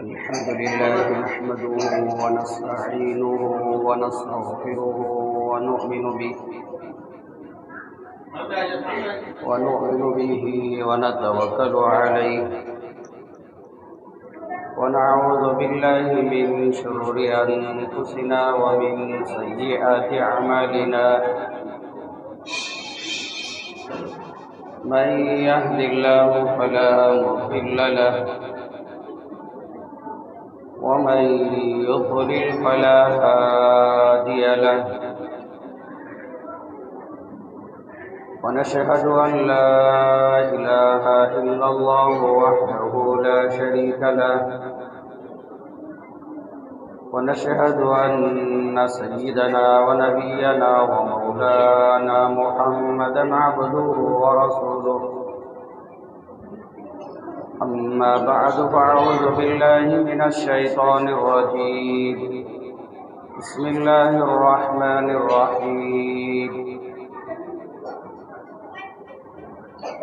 الحمد لله نحمده ونستعينه ونستغفره ونؤمن به ونتوكل عليه ونعوذ بالله من شرور أنفسنا ومن سيئات أعمالنا من يهد الله فلا مضل له ومن يضلل فلا هادي له ونشهد أن لا إله إلا الله وحده لا شريك له ونشهد أن سيدنا ونبينا ومولانا محمدا عبده ورسوله أما بعد فأعوذ بالله من الشيطان الرجيم بسم الله الرحمن الرحيم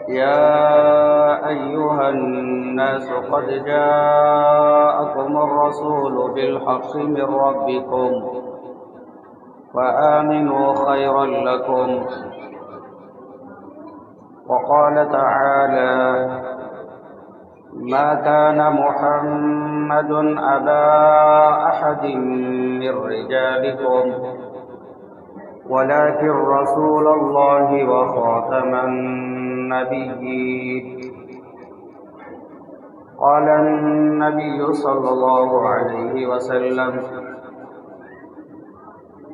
يا أيها الناس قد جاءكم الرسول بالحق من ربكم فآمنوا خيرا لكم وقال تعالى ما كان محمد أبا أحد من رجالكم ولكن رسول الله وخاتم النبيين قال النبي صلى الله عليه وسلم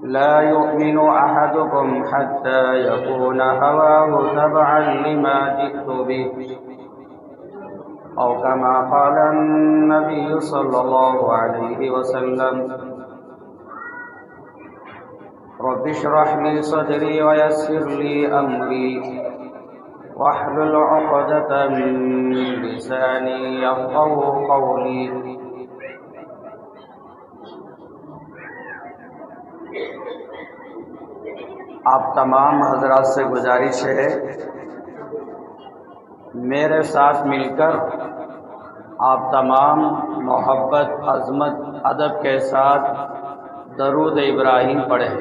لا يؤمن أحدكم حتى يكون هواه تبعا لما جئت به أو كما قال النبي صلى الله عليه وسلم رب اشرح لي صدري ويسر لي أمري واحلل عقدة من لساني يفقهوا قولي آپ تمام حضرات سے گزارش ہے میرے ساتھ مل کر آپ تمام محبت عظمت ادب کے ساتھ درود ابراہیم پڑھیں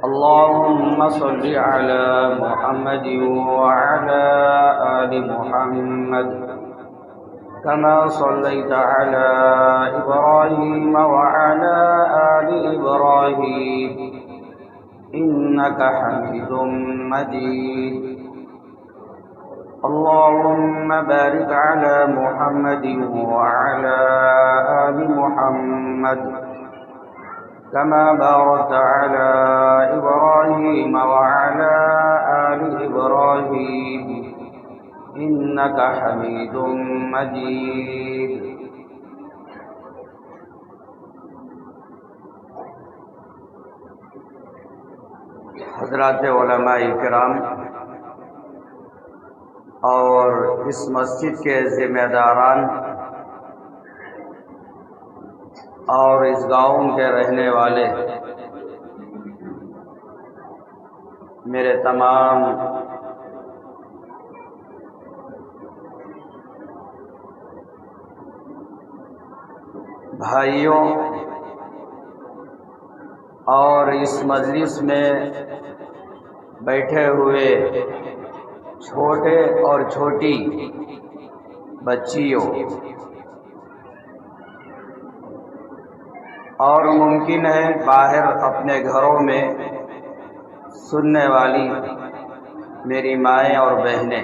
اللهم صل على محمد وعلى آل محمد كما صليت على إبراهيم وعلى آل إبراهيم إنك حميد مجيد اللهم بارك على محمد وعلى آل محمد كما باركت على إبراهيم وعلى آل إبراهيم إنك حميد مجيد حضرات علماء کرام اور اس مسجد کے ذمہ داران اور اس گاؤں کے رہنے والے میرے تمام بھائیوں اور اس مجلس میں بیٹھے ہوئے چھوٹے اور چھوٹی بچیوں اور ممکن ہے باہر اپنے گھروں میں سننے والی میری مائیں اور بہنیں،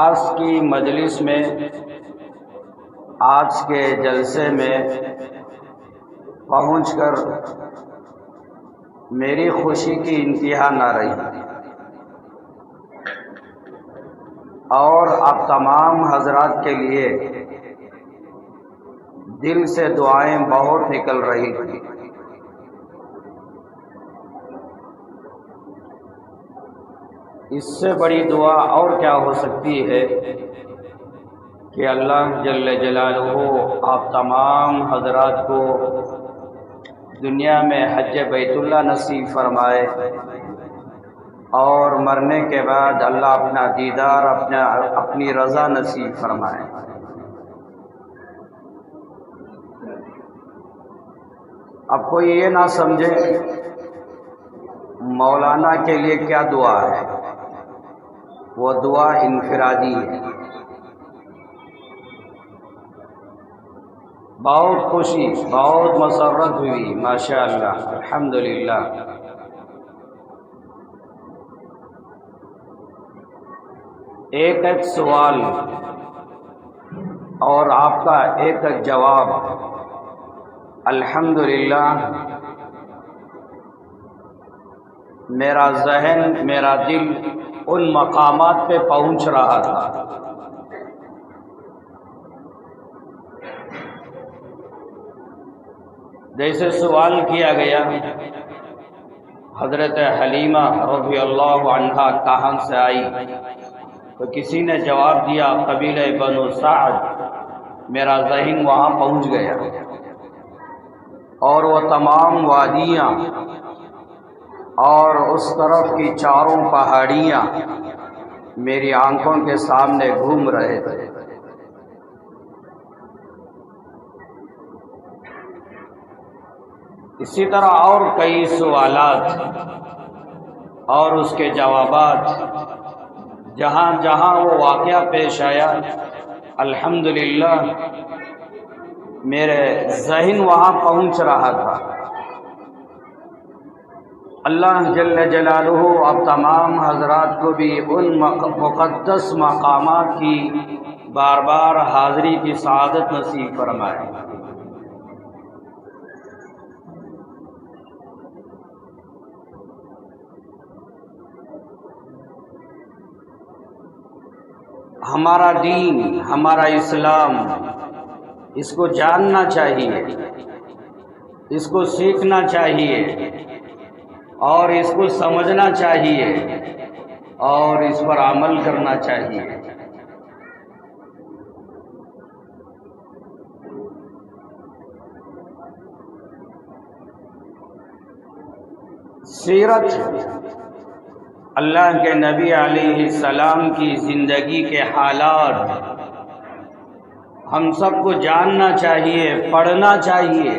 آج کی مجلس میں آج کے جلسے میں پہنچ کر میری خوشی کی انتہا نہ رہی اور آپ تمام حضرات کے لیے دل سے دعائیں بہت نکل رہی تھی۔ اس سے بڑی دعا اور کیا ہو سکتی ہے کہ اللہ جل جلالہ آپ تمام حضرات کو دنیا میں حج بیت اللہ نصیب فرمائے اور مرنے کے بعد اللہ اپنا دیدار اپنی رضا نصیب فرمائے۔ اب کوئی یہ نہ سمجھے مولانا کے لیے کیا دعا ہے، وہ دعا انفرادی ہے۔ بہت خوشی، بہت مسرت ہوئی، ماشاءاللہ، الحمدللہ۔ ایک ایک سوال اور آپ کا ایک ایک جواب، الحمدللہ میرا ذہن، میرا دل ان مقامات پہ پہنچ رہا تھا۔ جیسے سوال کیا گیا حضرت حلیمہ رضی اللہ عنہا کہاں سے آئی، تو کسی نے جواب دیا قبیلہ بنو سعد۔ میرا ذہن وہاں پہنچ گیا اور وہ تمام وادیاں اور اس طرف کی چاروں پہاڑیاں میری آنکھوں کے سامنے گھوم رہے تھے۔ اسی طرح اور کئی سوالات اور اس کے جوابات جہاں جہاں وہ واقعہ پیش آیا، الحمدللہ میرے ذہن وہاں پہنچ رہا تھا۔ اللہ جل جلالہ اب تمام حضرات کو بھی ان مقدس مقامات کی بار بار حاضری کی سعادت نصیب فرمائے۔ ہمارا دین، ہمارا اسلام، اس کو جاننا چاہیے، اس کو سیکھنا چاہیے اور اس کو سمجھنا چاہیے اور اس پر عمل کرنا چاہیے۔ سیرت اللہ کے نبی علیہ السلام کی زندگی کے حالات ہم سب کو جاننا چاہیے، پڑھنا چاہیے،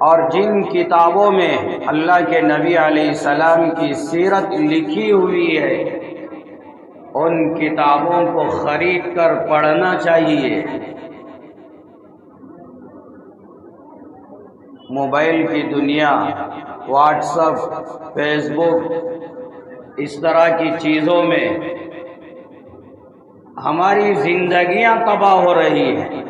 اور جن کتابوں میں اللہ کے نبی علیہ السلام کی سیرت لکھی ہوئی ہے ان کتابوں کو خرید کر پڑھنا چاہیے۔ موبائل کی دنیا، واٹس ایپ، فیس بک، اس طرح کی چیزوں میں ہماری زندگیاں تباہ ہو رہی ہیں۔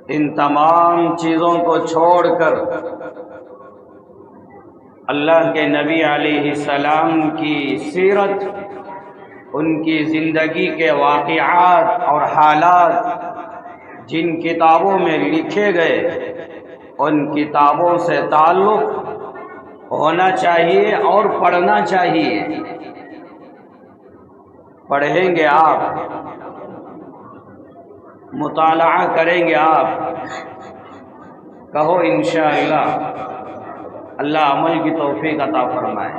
ان تمام چیزوں کو چھوڑ کر اللہ کے نبی علیہ السلام کی سیرت، ان کی زندگی کے واقعات اور حالات جن کتابوں میں لکھے گئے ان کتابوں سے تعلق ہونا چاہیے اور پڑھنا چاہیے۔ پڑھیں گے آپ، مطالعہ کریں گے آپ، کہو انشاءاللہ اللہ عمل کی توفیق عطا فرمائے۔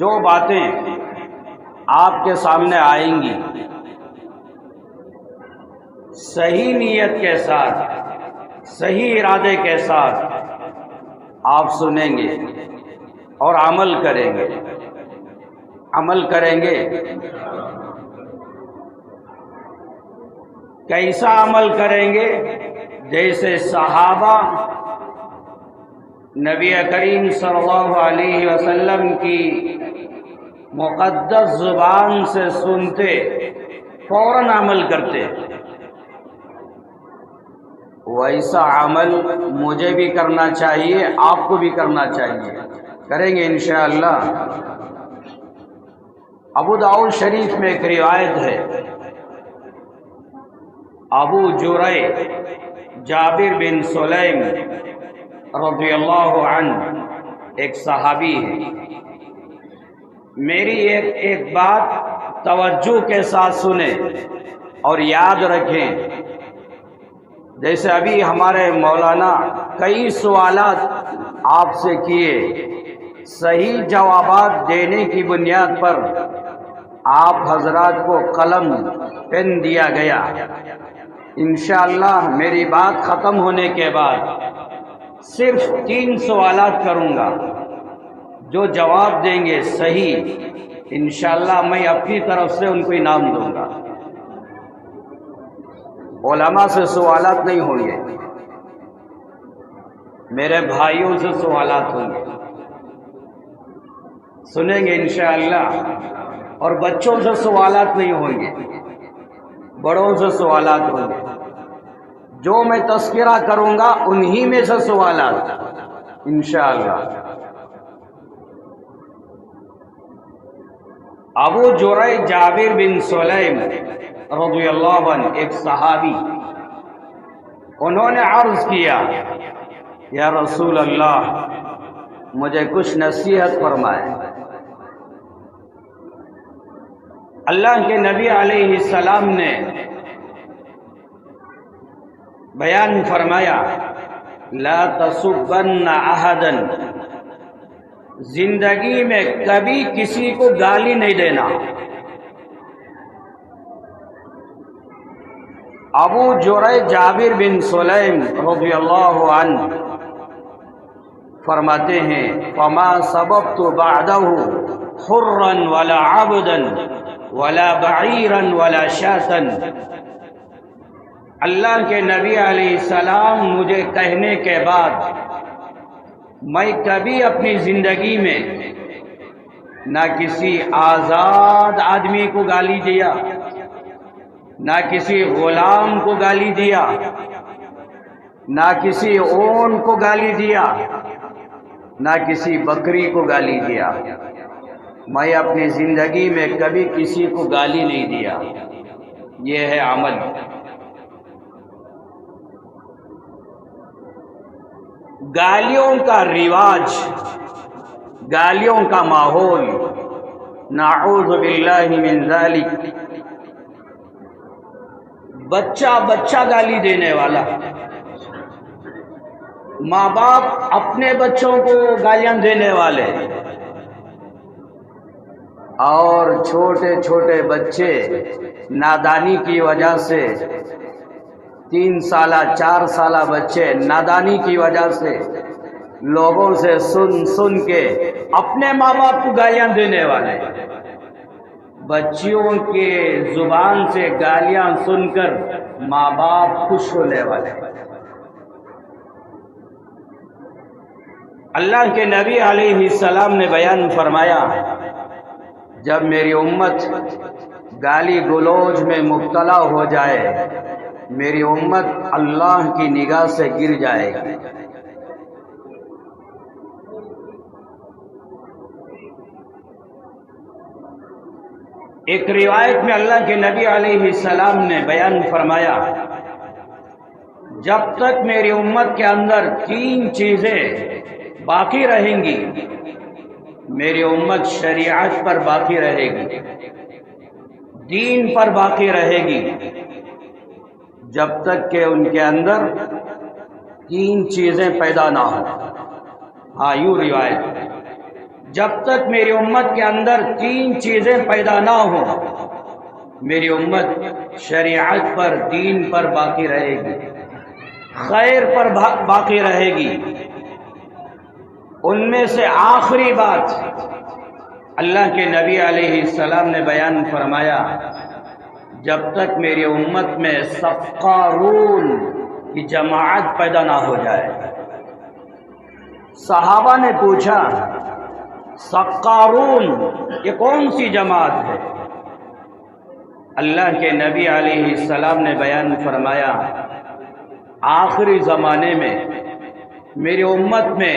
جو باتیں آپ کے سامنے آئیں گی صحیح نیت کے ساتھ، صحیح ارادے کے ساتھ آپ سنیں گے اور عمل کریں گے۔ عمل کریں گے، کیسا عمل کریں گے؟ جیسے صحابہ نبی کریم صلی اللہ علیہ وسلم کی مقدس زبان سے سنتے فوراً عمل کرتے، ویسا عمل مجھے بھی کرنا چاہیے، آپ کو بھی کرنا چاہیے۔ کریں گے انشاءاللہ۔ ابو داؤد شریف میں ایک روایت ہے، ابو جريح جابر بن سلیم رضی اللہ عنہ ایک صحابی ہے۔ میری ایک بات توجہ کے ساتھ سنیں اور یاد رکھیں. جیسے ابھی ہمارے مولانا کئی سوالات آپ سے کیے، صحیح جوابات دینے کی بنیاد پر آپ حضرات کو قلم پین دیا گیا. انشاءاللہ میری بات ختم ہونے کے بعد صرف 3 سوالات کروں گا. جو جواب دیں گے صحیح، انشاءاللہ میں اپنی طرف سے ان کو انعام دوں گا. علماء سے سوالات نہیں ہوں گے، میرے بھائیوں سے سوالات ہوں گے، سنیں گے انشاءاللہ. اور بچوں سے سوالات نہیں ہوں گے، بڑوں سے سوالات ہوں گے. جو میں تذکرہ کروں گا انہی میں سے سوالات انشاءاللہ. ابو جريج جابر بن سلیم رضی اللہ عنہ ایک صحابی، انہوں نے عرض کیا یا رسول اللہ مجھے کچھ نصیحت فرمائے. اللہ کے نبی علیہ السلام نے بیان فرمایا لا تسبن احدا، زندگی میں کبھی کسی کو گالی نہیں دینا. ابو جریج جابر بن سلیم رضی اللہ عنہ فرماتے ہیں فما سببت بعدہ حرا ولا عبدا ولا بعیرا ولا شاتا. اللہ کے نبی علیہ السلام مجھے کہنے کے بعد میں کبھی اپنی زندگی میں نہ کسی آزاد آدمی کو گالی دیا، نہ کسی غلام کو گالی دیا، نہ کسی اون کو گالی دیا، نہ کسی بکری کو گالی دیا. میں اپنی زندگی میں کبھی کسی کو گالی نہیں دیا. یہ ہے عمل. گالیوں کا رواج، گالیوں کا ماحول، نعوذ باللہ من ذالک. بچہ گالی دینے والا، ماں باپ اپنے بچوں کو گالیاں دینے والے، اور چھوٹے چھوٹے بچے نادانی کی وجہ سے 3 سالہ 4 سالہ بچے نادانی کی وجہ سے لوگوں سے سن کے اپنے ماں باپ کو گالیاں دینے والے، بچیوں کے زبان سے گالیاں سن کر ماں باپ خوش ہونے والے. اللہ کے نبی علیہ السلام نے بیان فرمایا جب میری امت گالی گلوچ میں مبتلا ہو جائے، میری امت اللہ کی نگاہ سے گر جائے گی. ایک روایت میں اللہ کے نبی علیہ السلام نے بیان فرمایا جب تک میری امت کے اندر 3 چیزیں باقی رہیں گی، میری امت شریعت پر باقی رہے گی، دین پر باقی رہے گی، جب تک کہ ان کے اندر 3 چیزیں پیدا نہ ہوں. ہاں یوں روایت، جب تک میری امت کے اندر 3 چیزیں پیدا نہ ہوں، میری امت شریعت پر، دین پر باقی رہے گی، خیر پر باقی رہے گی. ان میں سے آخری بات اللہ کے نبی علیہ السلام نے بیان فرمایا جب تک میری امت میں سقارون کی جماعت پیدا نہ ہو جائے. صحابہ نے پوچھا سقارون یہ کون سی جماعت ہے؟ اللہ کے نبی علیہ السلام نے بیان فرمایا آخری زمانے میں میری امت میں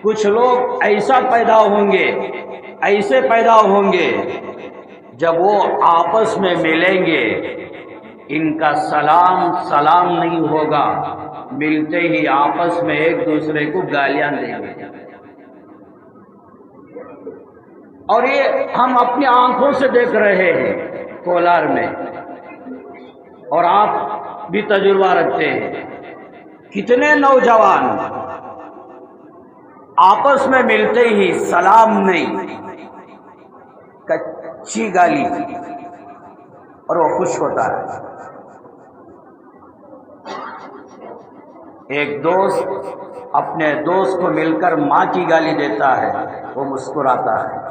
کچھ لوگ ایسے پیدا ہوں گے جب وہ آپس میں ملیں گے ان کا سلام نہیں ہوگا، ملتے ہی آپس میں ایک دوسرے کو گالیاں دیں گے. اور یہ ہم اپنی آنکھوں سے دیکھ رہے ہیں کولار میں، اور آپ بھی تجربہ رکھتے ہیں، کتنے نوجوان آپس میں ملتے ہی سلام نہیں، کچی گالی، اور وہ خوش ہوتا ہے۔ ایک دوست اپنے دوست کو مل کر ماں کی گالی دیتا ہے، وہ مسکراتا ہے۔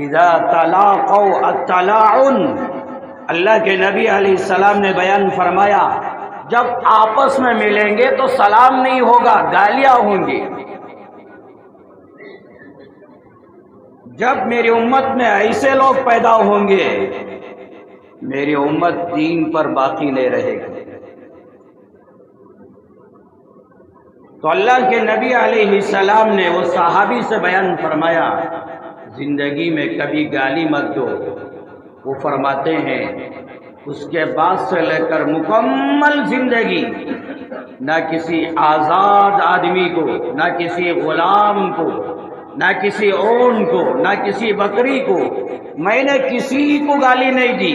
اذا تلاقوا التلاعن، اللہ کے نبی علیہ السلام نے بیان فرمایا جب آپس میں ملیں گے تو سلام نہیں ہوگا، گالیاں ہوں گی۔ جب میری امت میں ایسے لوگ پیدا ہوں گے، میری امت دین پر باقی نہیں رہے گی۔ تو اللہ کے نبی علیہ السلام نے وہ صحابی سے بیان فرمایا زندگی میں کبھی گالی مت دو۔ وہ فرماتے ہیں اس کے بعد سے لے کر مکمل زندگی نہ کسی آزاد آدمی کو، نہ کسی غلام کو، نہ کسی اون کو، نہ کسی بکری کو میں نے کسی کو گالی نہیں دی۔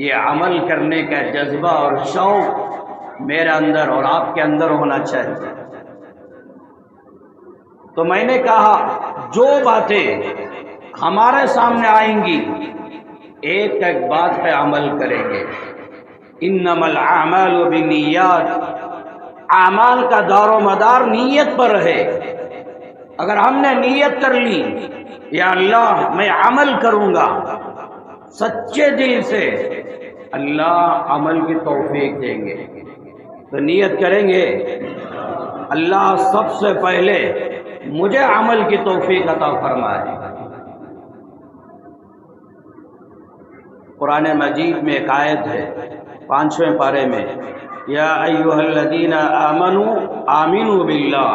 یہ عمل کرنے کا جذبہ اور شوق میرے اندر اور آپ کے اندر ہونا چاہیے۔ تو میں نے کہا جو باتیں ہمارے سامنے آئیں گی ایک ایک بات پہ عمل کریں گے۔ انما الاعمال بالنیات، اعمال کا دار و مدار نیت پر ہے۔ اگر ہم نے نیت کر لی یا اللہ میں عمل کروں گا سچے دل سے، اللہ عمل کی توفیق دیں گے۔ تو نیت کریں گے اللہ سب سے پہلے مجھے عمل کی توفیق عطا فرمائے۔ قرآن مجید میں ایک آیت ہے 5ویں پارے میں، یا ایھا الذین آمنوا آمنوا باللہ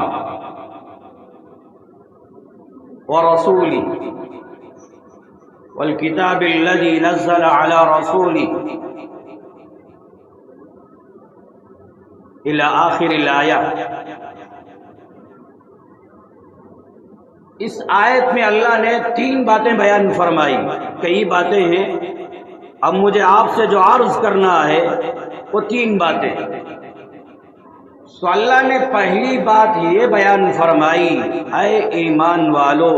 ورسولہ والکتاب الذی نزل علی رسولہ الی آخر الآیہ۔ اس آیت میں اللہ نے 3 باتیں بیان فرمائی۔ کئی باتیں ہیں، اب مجھے آپ سے جو عرض کرنا ہے وہ 3 باتیں۔ تو اللہ نے پہلی بات یہ بیان فرمائی، اے ایمان والو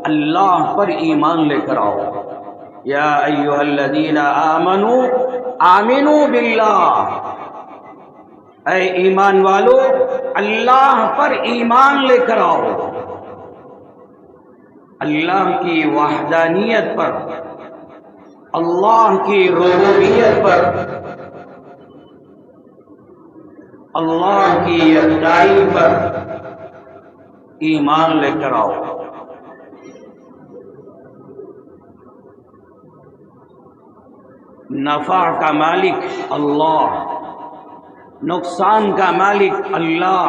اللہ پر ایمان لے کر آؤ۔ یا ایھا الذین آمنوا آمنوا باللہ، اے ایمان والو اللہ پر ایمان لے کر آؤ، اللہ کی وحدانیت پر، اللہ کی ربوبیت پر، اللہ کی یکتائی پر ایمان لے کر آؤ۔ نفع کا مالک اللہ، نقصان کا مالک اللہ،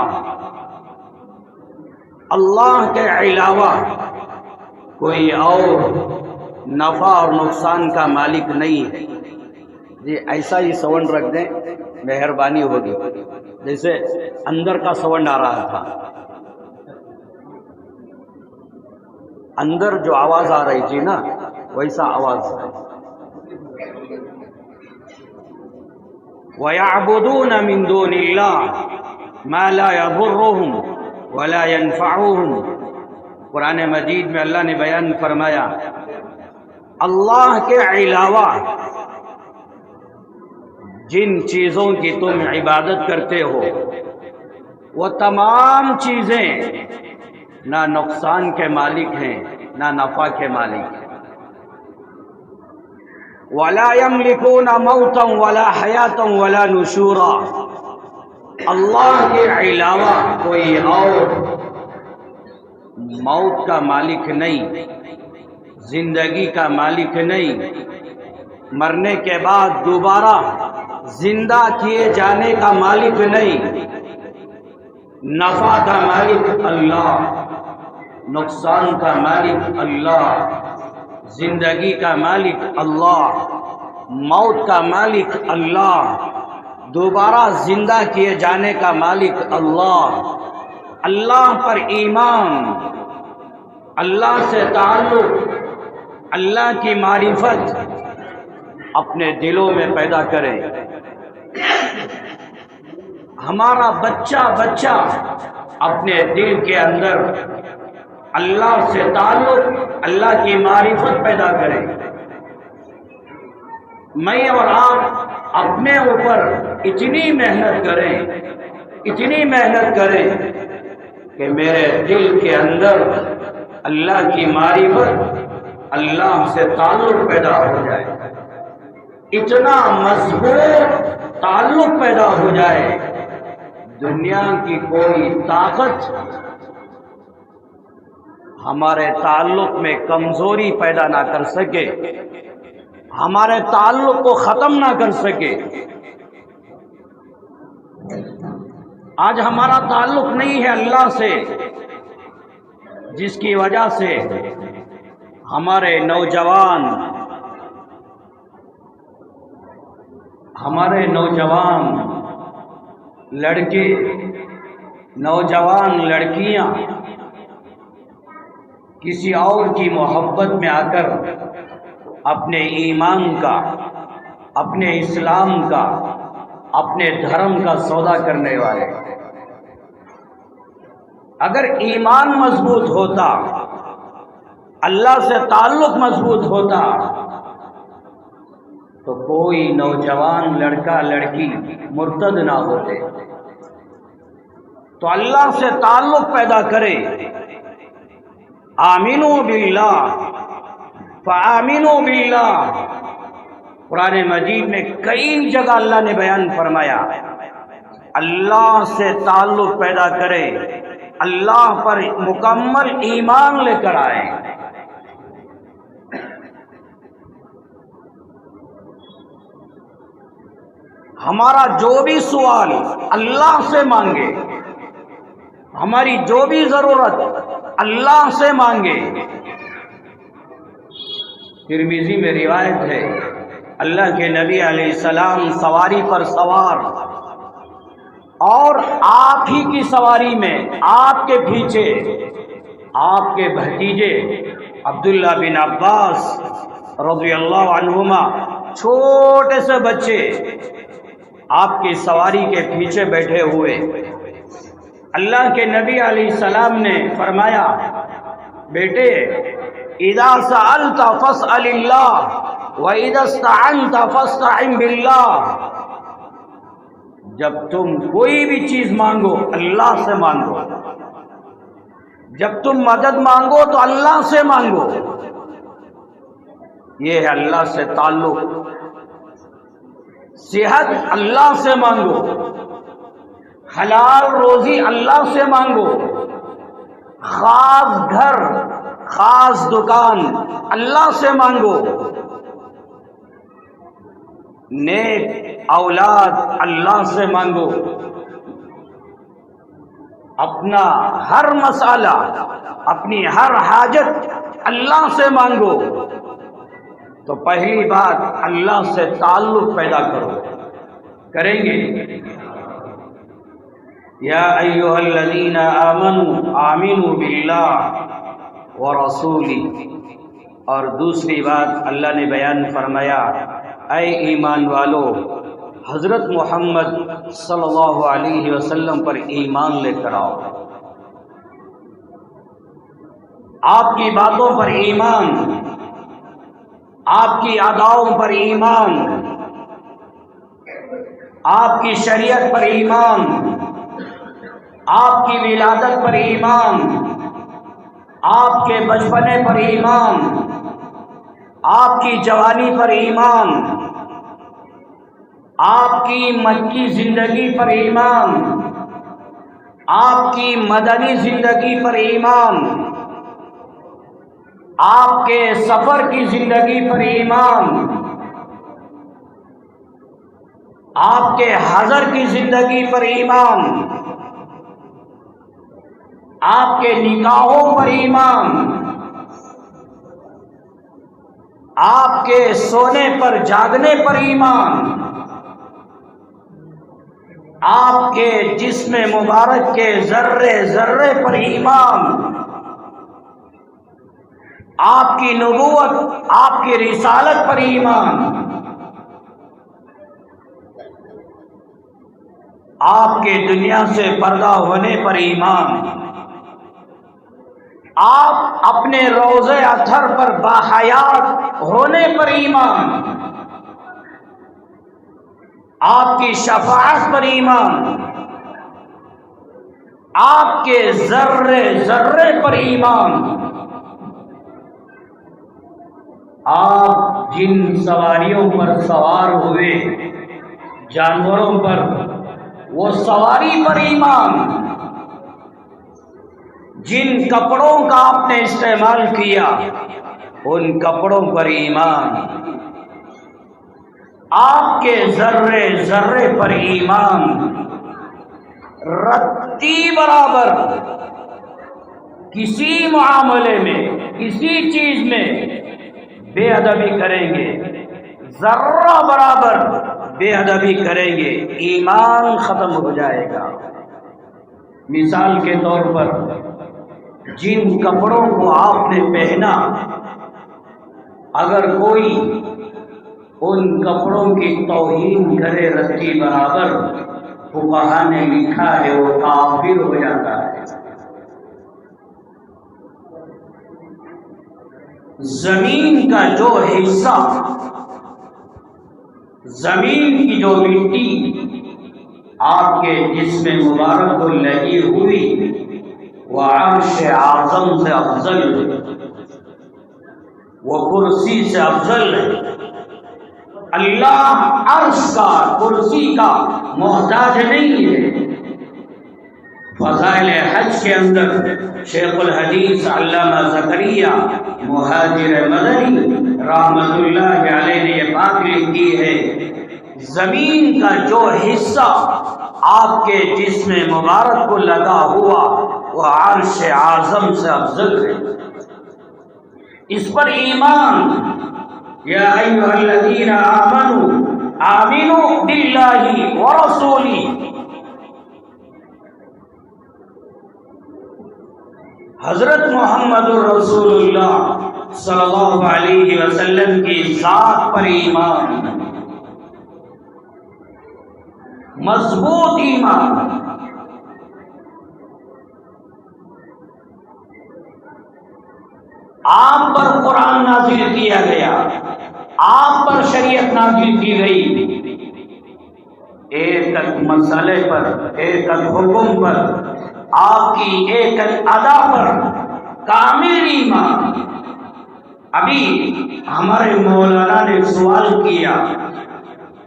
اللہ کے علاوہ کوئی اور نفع اور نقصان کا مالک نہیں ہے۔ جی ایسا ہی ساؤنڈ رکھ دیں، مہربانی ہوگی۔ جیسے اندر کا ساؤنڈ آ رہا تھا، اندر جو آواز آ رہی تھی نا ویسا آواز ہے۔ وَيَعْبُدُونَ مِن دُونِ اللَّهِ مَا لَا يَضُرُّهُمْ وَلَا يَنفَعُهُمْ۔ قرآن مجید میں اللہ نے بیان فرمایا اللہ کے علاوہ جن چیزوں کی تم عبادت کرتے ہو وہ تمام چیزیں نہ نقصان کے مالک ہیں نہ نفع کے مالک ہیں۔ وَلَا يَمْلِكُونَ مَوْتًا وَلَا حَيَاةً وَلَا نُشُورًا، اللہ کے علاوہ کوئی اور موت کا مالک نہیں، زندگی کا مالک نہیں، مرنے کے بعد دوبارہ زندہ کیے جانے کا مالک نہیں۔ نفع کا مالک اللہ، نقصان کا مالک اللہ، زندگی کا مالک اللہ، موت کا مالک اللہ، دوبارہ زندہ کیے جانے کا مالک اللہ۔ اللہ پر ایمان، اللہ سے تعلق، اللہ کی معرفت اپنے دلوں میں پیدا کریں۔ ہمارا بچہ اپنے دل کے اندر اللہ سے تعلق، اللہ کی معرفت پیدا کرے۔ میں اور آپ اپنے اوپر اتنی محنت کریں کہ میرے دل کے اندر اللہ کی معرفت، اللہ سے تعلق پیدا ہو جائے، اتنا مضبوط تعلق پیدا ہو جائے، دنیا کی کوئی طاقت ہمارے تعلق میں کمزوری پیدا نہ کر سکے، ہمارے تعلق کو ختم نہ کر سکے۔ آج ہمارا تعلق نہیں ہے اللہ سے، جس کی وجہ سے ہمارے نوجوان لڑکے، نوجوان لڑکیاں کسی اور کی محبت میں آ کر اپنے ایمان کا، اپنے اسلام کا، اپنے دھرم کا سودا کرنے والے۔ اگر ایمان مضبوط ہوتا، اللہ سے تعلق مضبوط ہوتا، تو کوئی نوجوان لڑکا لڑکی مرتد نہ ہوتے۔ تو اللہ سے تعلق پیدا کرے۔ آمنوا باللہ فآمنوا باللہ، قرآن مجید میں کئی جگہ اللہ نے بیان فرمایا، اللہ سے تعلق پیدا کرے، اللہ پر مکمل ایمان لے کر آئے۔ ہمارا جو بھی سوال اللہ سے مانگے، ہماری جو بھی ضرورت اللہ سے مانگے۔ ترمذی میں روایت ہے، اللہ کے نبی علیہ السلام سواری پر سوار، اور آپ ہی کی سواری میں آپ کے پیچھے آپ کے بھتیجے عبداللہ بن عباس رضی اللہ عنہما، چھوٹے سے بچے آپ کی سواری کے پیچھے بیٹھے ہوئے۔ اللہ کے نبی علیہ السلام نے فرمایا، بیٹے اذا سألت فاسأل اللہ وَإِذَا اسْتَعَنْتَ فَاسْتَعِنْ بِاللَّهِ، جب تم کوئی بھی چیز مانگو اللہ سے مانگو، جب تم مدد مانگو تو اللہ سے مانگو۔ یہ ہے اللہ سے تعلق۔ صحت اللہ سے مانگو، حلال روزی اللہ سے مانگو، خاص گھر، خاص دکان اللہ سے مانگو، نیک اولاد اللہ سے مانگو، اپنا ہر مسئلہ، اپنی ہر حاجت اللہ سے مانگو۔ تو پہلی بات اللہ سے تعلق پیدا کرو، کریں گے؟ یا ایھا الذین آمنوا آمنوا باللہ ورسولہ۔ اور دوسری بات اللہ نے بیان فرمایا، اے ایمان والو، حضرت محمد صلی اللہ علیہ وسلم پر ایمان لے کر آؤ، آپ کی باتوں پر ایمان، آپ کی اداؤں پر ایمان، آپ کی شریعت پر ایمان، آپ کی ولادت پر ایمان، آپ کے بچپنے پر ایمان، آپ کی جوانی پر ایمان، آپ کی مکی زندگی پر ایمان، آپ کی مدنی زندگی پر ایمان، آپ کے سفر کی زندگی پر ایمان، آپ کے حضر کی زندگی پر ایمان، آپ کے نکاحوں پر ایمان، آپ کے سونے پر جاگنے پر ایمان، آپ کے جسم مبارک کے ذرے ذرے پر ایمان، آپ کی نبوت، آپ کی رسالت پر ایمان، آپ کے دنیا سے پردہ ہونے پر ایمان، آپ اپنے روضہ اطہر پر باحیات ہونے پر ایمان، آپ کی شفاعت پر ایمان، آپ کے ذرے ذرے پر ایمان، آپ جن سواریوں پر سوار ہوئے جانوروں پر، وہ سواری پر ایمان، جن کپڑوں کا آپ نے استعمال کیا ان کپڑوں پر ایمان، آپ کے ذرے ذرے پر ایمان، رتی برابر کسی معاملے میں، کسی چیز میں بے ادبی کریں گے، ذرہ برابر بے ادبی کریں گے، ایمان ختم ہو جائے گا۔ مثال کے طور پر جن کپڑوں کو آپ نے پہنا، اگر کوئی ان کپڑوں کی توہین کرے رتی برابر، فقہا نے لکھا ہے وہ کافر ہو جاتا ہے۔ زمین کا جو حصہ، زمین کی جو مٹی آپ کے جسم مبارک کو لگی ہوئی، وہ عرش اعظم سے افضل ہے، وہ کرسی سے افضل ہے۔ اللہ عرش کا، کرسی کا محتاج نہیں ہے۔ فضائل حج کے اندر شیخ الحدیث علامہ زکریا مہاجر مدنی رحمت اللہ علیہ نے یہ بات لکھی ہے، زمین کا جو حصہ آپ کے جسم مبارک کو لگا ہوا وہ عرش اعظم سے افضل ہے۔ اس پر ایمان، یا ایھا الذین آمنوا آمنوا باللہ ورسولہ، حضرت محمد الرسول اللہ صلی اللہ علیہ وسلم کی ذات پر ایمان، مضبوط ایمان۔ آپ پر قرآن نازل کیا گیا، آپ پر شریعت نازل کی گئی، ایک ایک مسئلے پر، ایک ایک حکم پر، آپ کی ایک ایک ادا پر کامل ایمان۔ ابھی ہمارے مولانا نے سوال کیا،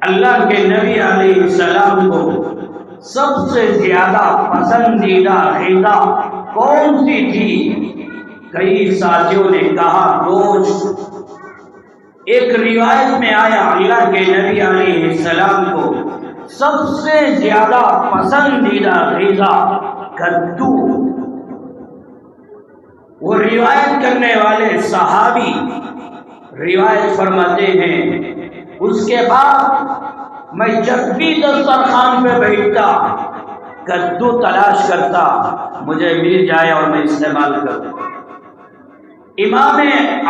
اللہ کے نبی علیہ السلام کو سب سے زیادہ پسندیدہ غذا کون سی تھی؟ کئی ساتھیوں نے کہا گوشت۔ ایک روایت میں آیا اللہ کے نبی علیہ السلام کو سب سے زیادہ پسندیدہ غذا کدو۔ وہ روایت کرنے والے صحابی روایت فرماتے ہیں، اس کے بعد میں جب بھی دسترخوان پہ بیٹھتا کدو تلاش کرتا مجھے مل جائے اور میں استعمال کروں۔ امام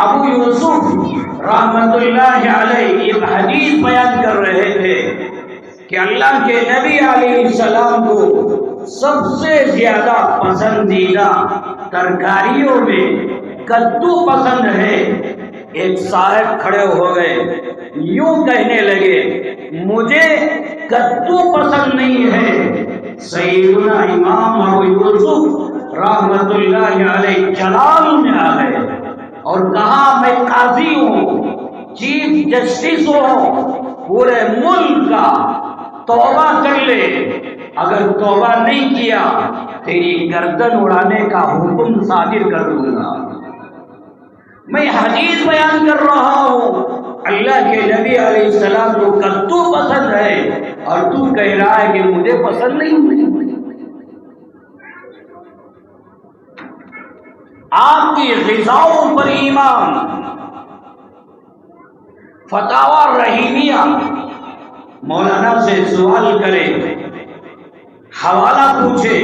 ابو یوسف رحمت اللہ علیہ ایک حدیث بیان کر رہے تھے کہ اللہ کے نبی علیہ السلام کو سب سے زیادہ پسندیدہ ترکاریوں میں کدو پسند ہے۔ ایک صاحب کھڑے ہو گئے، یوں کہنے لگے مجھے کدو پسند نہیں ہے۔ سیدنا امام ابو یوسف رحمت اللہ علیہ جلال میں آ گئے اور کہا میں قاضی ہوں، چیف جسٹس ہوں پورے ملک کا، توبہ کر لے، اگر توبہ نہیں کیا تیری گردن اڑانے کا حکم صادر کر دوں گا۔ میں حدیث بیان کر رہا ہوں، اللہ کے نبی علیہ السلام کو کدو پسند ہے اور تو کہہ رہا ہے کہ مجھے پسند نہیں۔ آپ کی غذاؤں پر ایمان۔ فتاوی رحیمیہ مولانا سے سوال کرے حوالہ پوچھے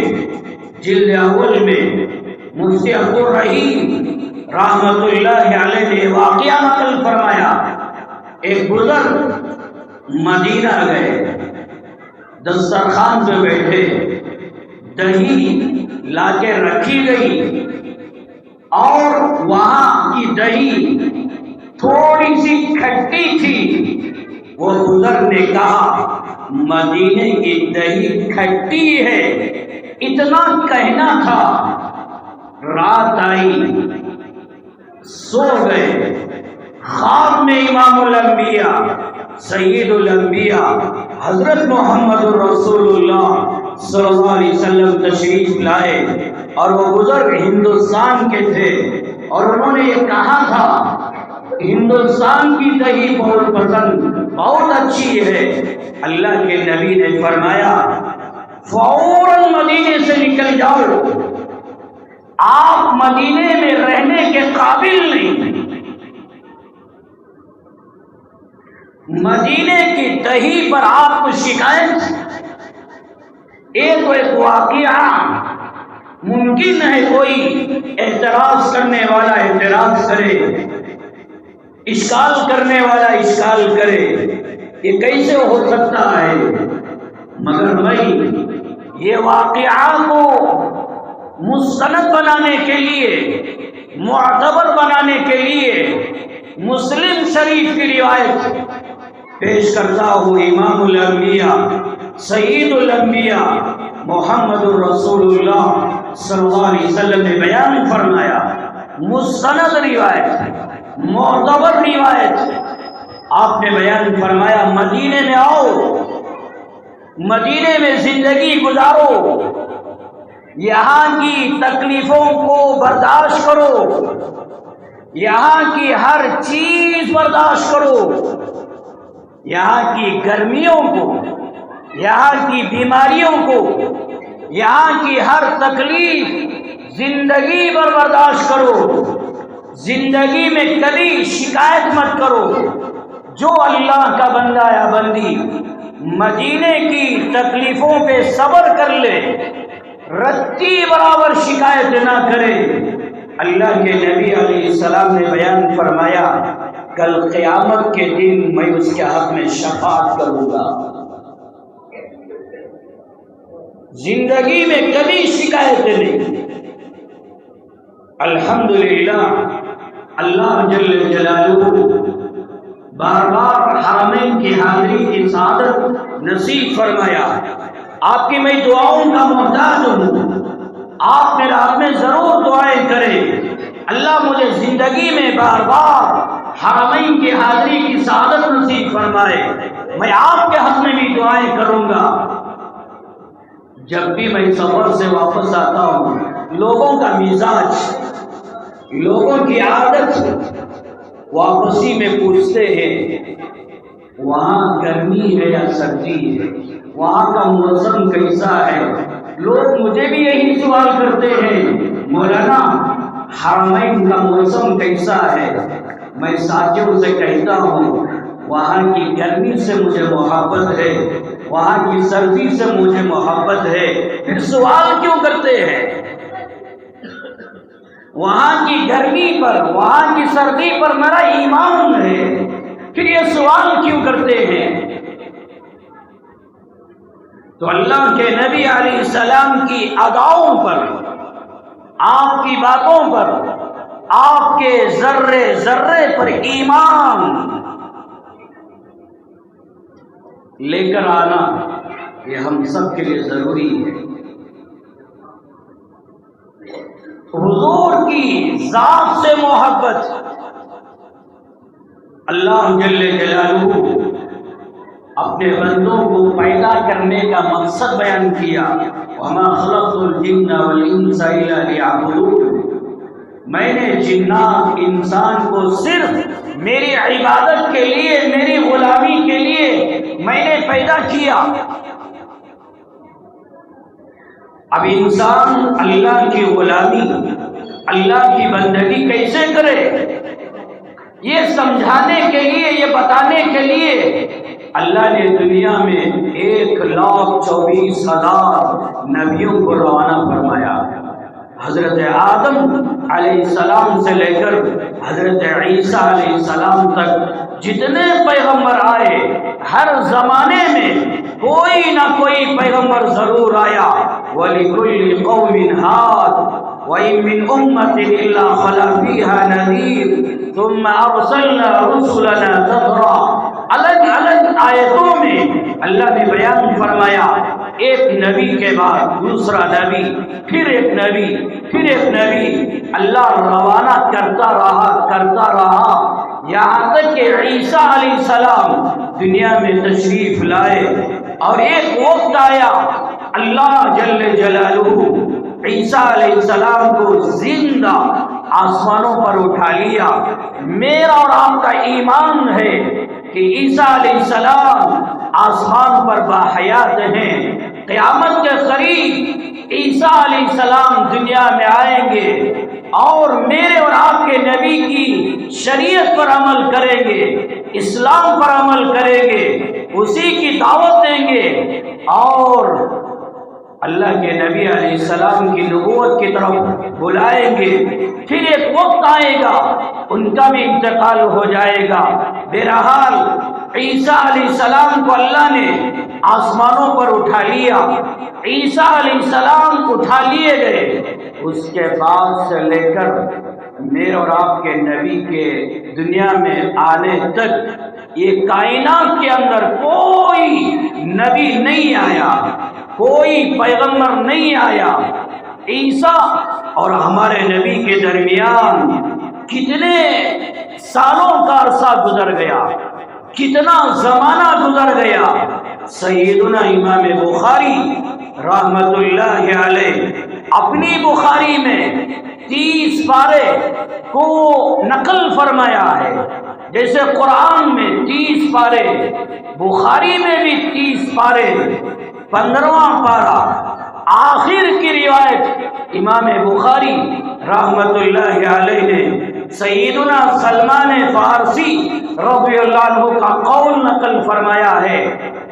جلد اول میں مفتی عبدالرحیم رحمت اللہ علیہ نے واقعہ نقل فرمایا، ایک بزرگ مدینہ گئے، دسترخوان پہ بیٹھے، دہی لا کے رکھی گئی اور وہاں کی دہی تھوڑی سی کھٹی تھی۔ وہ بزرگ نے کہا مدینے کی دہی کھٹی ہے، اتنا کہنا تھا۔ رات آئی، سو گئے، خواب میں امام الانبیاء سید الانبیاء حضرت محمد الرسول اللہ صلی اللہ علیہ وسلم تشریف لائے، اور وہ بزرگ ہندوستان کے تھے، اور انہوں نے یہ کہا تھا ہندوستان کی دہی بہت پسند، بہت اچھی ہے۔ اللہ کے نبی نے فرمایا فوراً مدینے سے نکل جاؤ، آپ مدینے میں رہنے کے قابل نہیں۔ مدینے کی دہی پر آپ کو شکایت، ایک واقعہ ممکن ہے کوئی اعتراض کرنے والا اعتراض کرے، اشکال کرنے والا اشکال کرے، یہ کیسے ہو سکتا ہے؟ مگر میں یہ واقعہ کو مستند بنانے کے لیے، معتبر بنانے کے لیے مسلم شریف کی روایت پیش کرتا ہوں۔ امام الانبیاء سید الانبیاء محمد الرسول اللہ صلی اللہ علیہ وسلم نے بیان فرمایا، مستند روایت، معتبر روایت، آپ نے بیان فرمایا مدینے میں آؤ، مدینے میں زندگی گزارو، یہاں کی تکلیفوں کو برداشت کرو، یہاں کی ہر چیز برداشت کرو، یہاں کی گرمیوں کو، یہاں کی بیماریوں کو، یہاں کی ہر تکلیف زندگی پر برداشت کرو، زندگی میں کبھی شکایت مت کرو۔ جو اللہ کا بندہ یا بندی مدینے کی تکلیفوں پہ صبر کر لے، رتی برابر شکایت نہ کرے، اللہ کے نبی علیہ السلام نے بیان فرمایا کل قیامت کے دن میں اس کے حق میں شفاعت کروں گا۔ زندگی میں کبھی شکایت نہیں۔ الحمدللہ اللہ جل جلالہ بار بار حرمین کی حاضری کی سعادت نصیب فرمایا۔ آپ کی میں دعاؤں کا محتاج ہوں، آپ میرے حق میں ضرور دعائیں کریں۔ اللہ مجھے زندگی میں بار بار حرمین کی حاضری کی سعادت نصیب فرمائے، میں آپ کے حق میں بھی دعائیں کروں گا۔ جب بھی میں سفر سے واپس آتا ہوں، لوگوں کا مزاج، لوگوں کی عادت واپسی میں پوچھتے ہیں وہاں گرمی ہے یا سردی ہے، وہاں کا موسم کیسا ہے۔ لوگ مجھے بھی یہی سوال کرتے ہیں مولانا حرمین کا موسم کیسا ہے؟ میں ساتھیوں سے کہتا ہوں وہاں کی گرمی سے مجھے محبت ہے، وہاں کی سردی سے مجھے محبت ہے۔ پھر سوال کیوں کرتے ہیں؟ وہاں کی گرمی پر، وہاں کی سردی پر میرا ایمان ہے، پھر یہ سوال کیوں کرتے ہیں؟ تو اللہ کے نبی علیہ السلام کی اداؤں پر، آپ کی باتوں پر، آپ کے ذرے ذرے پر ایمان لے کر آنا یہ ہم سب کے لیے ضروری ہے۔ حضور کی ذات سے محبت، اللہ جل جلالہ اپنے بندوں کو پیدا کرنے کا مقصد بیان کیا، وَمَا خَلَقْتُ الْجِنَّ وَالْإِنسَ إِلَّا لِيَعْبُدُونِ، میں نے جنات انسان کو صرف میری عبادت کے لیے، میری غلامی کے لیے میں نے پیدا کیا۔ اب انسان اللہ کی غلامی، اللہ کی بندگی کیسے کرے، یہ سمجھانے کے لیے، یہ بتانے کے لیے اللہ نے دنیا میں 1,24,000 نبیوں کو روانہ فرمایا۔ حضرت آدم علیہ السلام سے لے کر حضرت عیسیٰ علیہ السلام تک جتنے پیغمبر آئے، ہر زمانے میں کوئی نہ کوئی پیغمبر ضرور آیا۔ وَلِكُلِّ قَوْمٍ هَادٍ وَإِن مِّنْ أُمَّةٍ إِلَّا خَلَا فِيهَا نَذِيرٌ ثُمَّ أَرْسَلْنَا رُسُلَنَا تَتْرَىٰ۔ الگ الگ آیتوں میں اللہ نے بیان فرمایا، ایک نبی کے بعد دوسرا نبی، پھر ایک نبی، پھر ایک نبی، اللہ روانہ کرتا رہا یہاں تک کہ عیسیٰ علیہ السلام دنیا میں تشریف لائے۔ اور ایک وقت آیا اللہ جل جلالہ عیسیٰ علیہ السلام کو زندہ آسمانوں پر اٹھا لیا۔ میرا اور آپ کا ایمان ہے کہ عیسیٰ علیہ السلام آسمان پر باحیات ہیں۔ قیامت کے قریب عیسیٰ علیہ السلام دنیا میں آئیں گے اور میرے اور آپ کے نبی کی شریعت پر عمل کریں گے، اسلام پر عمل کریں گے، اسی کی دعوت دیں گے اور اللہ کے نبی علیہ السلام کی نبوت کی طرف بلائیں گے۔ پھر ایک وقت آئے گا ان کا بھی انتقال ہو جائے گا۔ بہرحال عیسیٰ علیہ السلام کو اللہ نے آسمانوں پر اٹھا لیا، عیسیٰ علیہ السلام اٹھا لیے گئے۔ اس کے بعد سے لے کر میرے اور آپ کے نبی کے دنیا میں آنے تک یہ کائنات کے اندر کوئی نبی نہیں آیا، کوئی پیغمبر نہیں آیا۔ عیسیٰ اور ہمارے نبی کے درمیان کتنے سالوں کا عرصہ گزر گیا، کتنا زمانہ گزر گیا۔ سیدنا امام بخاری رحمت اللہ علیہ اپنی بخاری میں 30 پارے کو نقل فرمایا ہے، جیسے قرآن میں 30 پارے، بخاری میں بھی 30 پارے۔ 15واں پارہ آخر کی روایت امام بخاری رحمت اللہ علیہ نے سیدنا سلمان فارسی رضی اللہ عنہ کا قول نقل فرمایا ہے،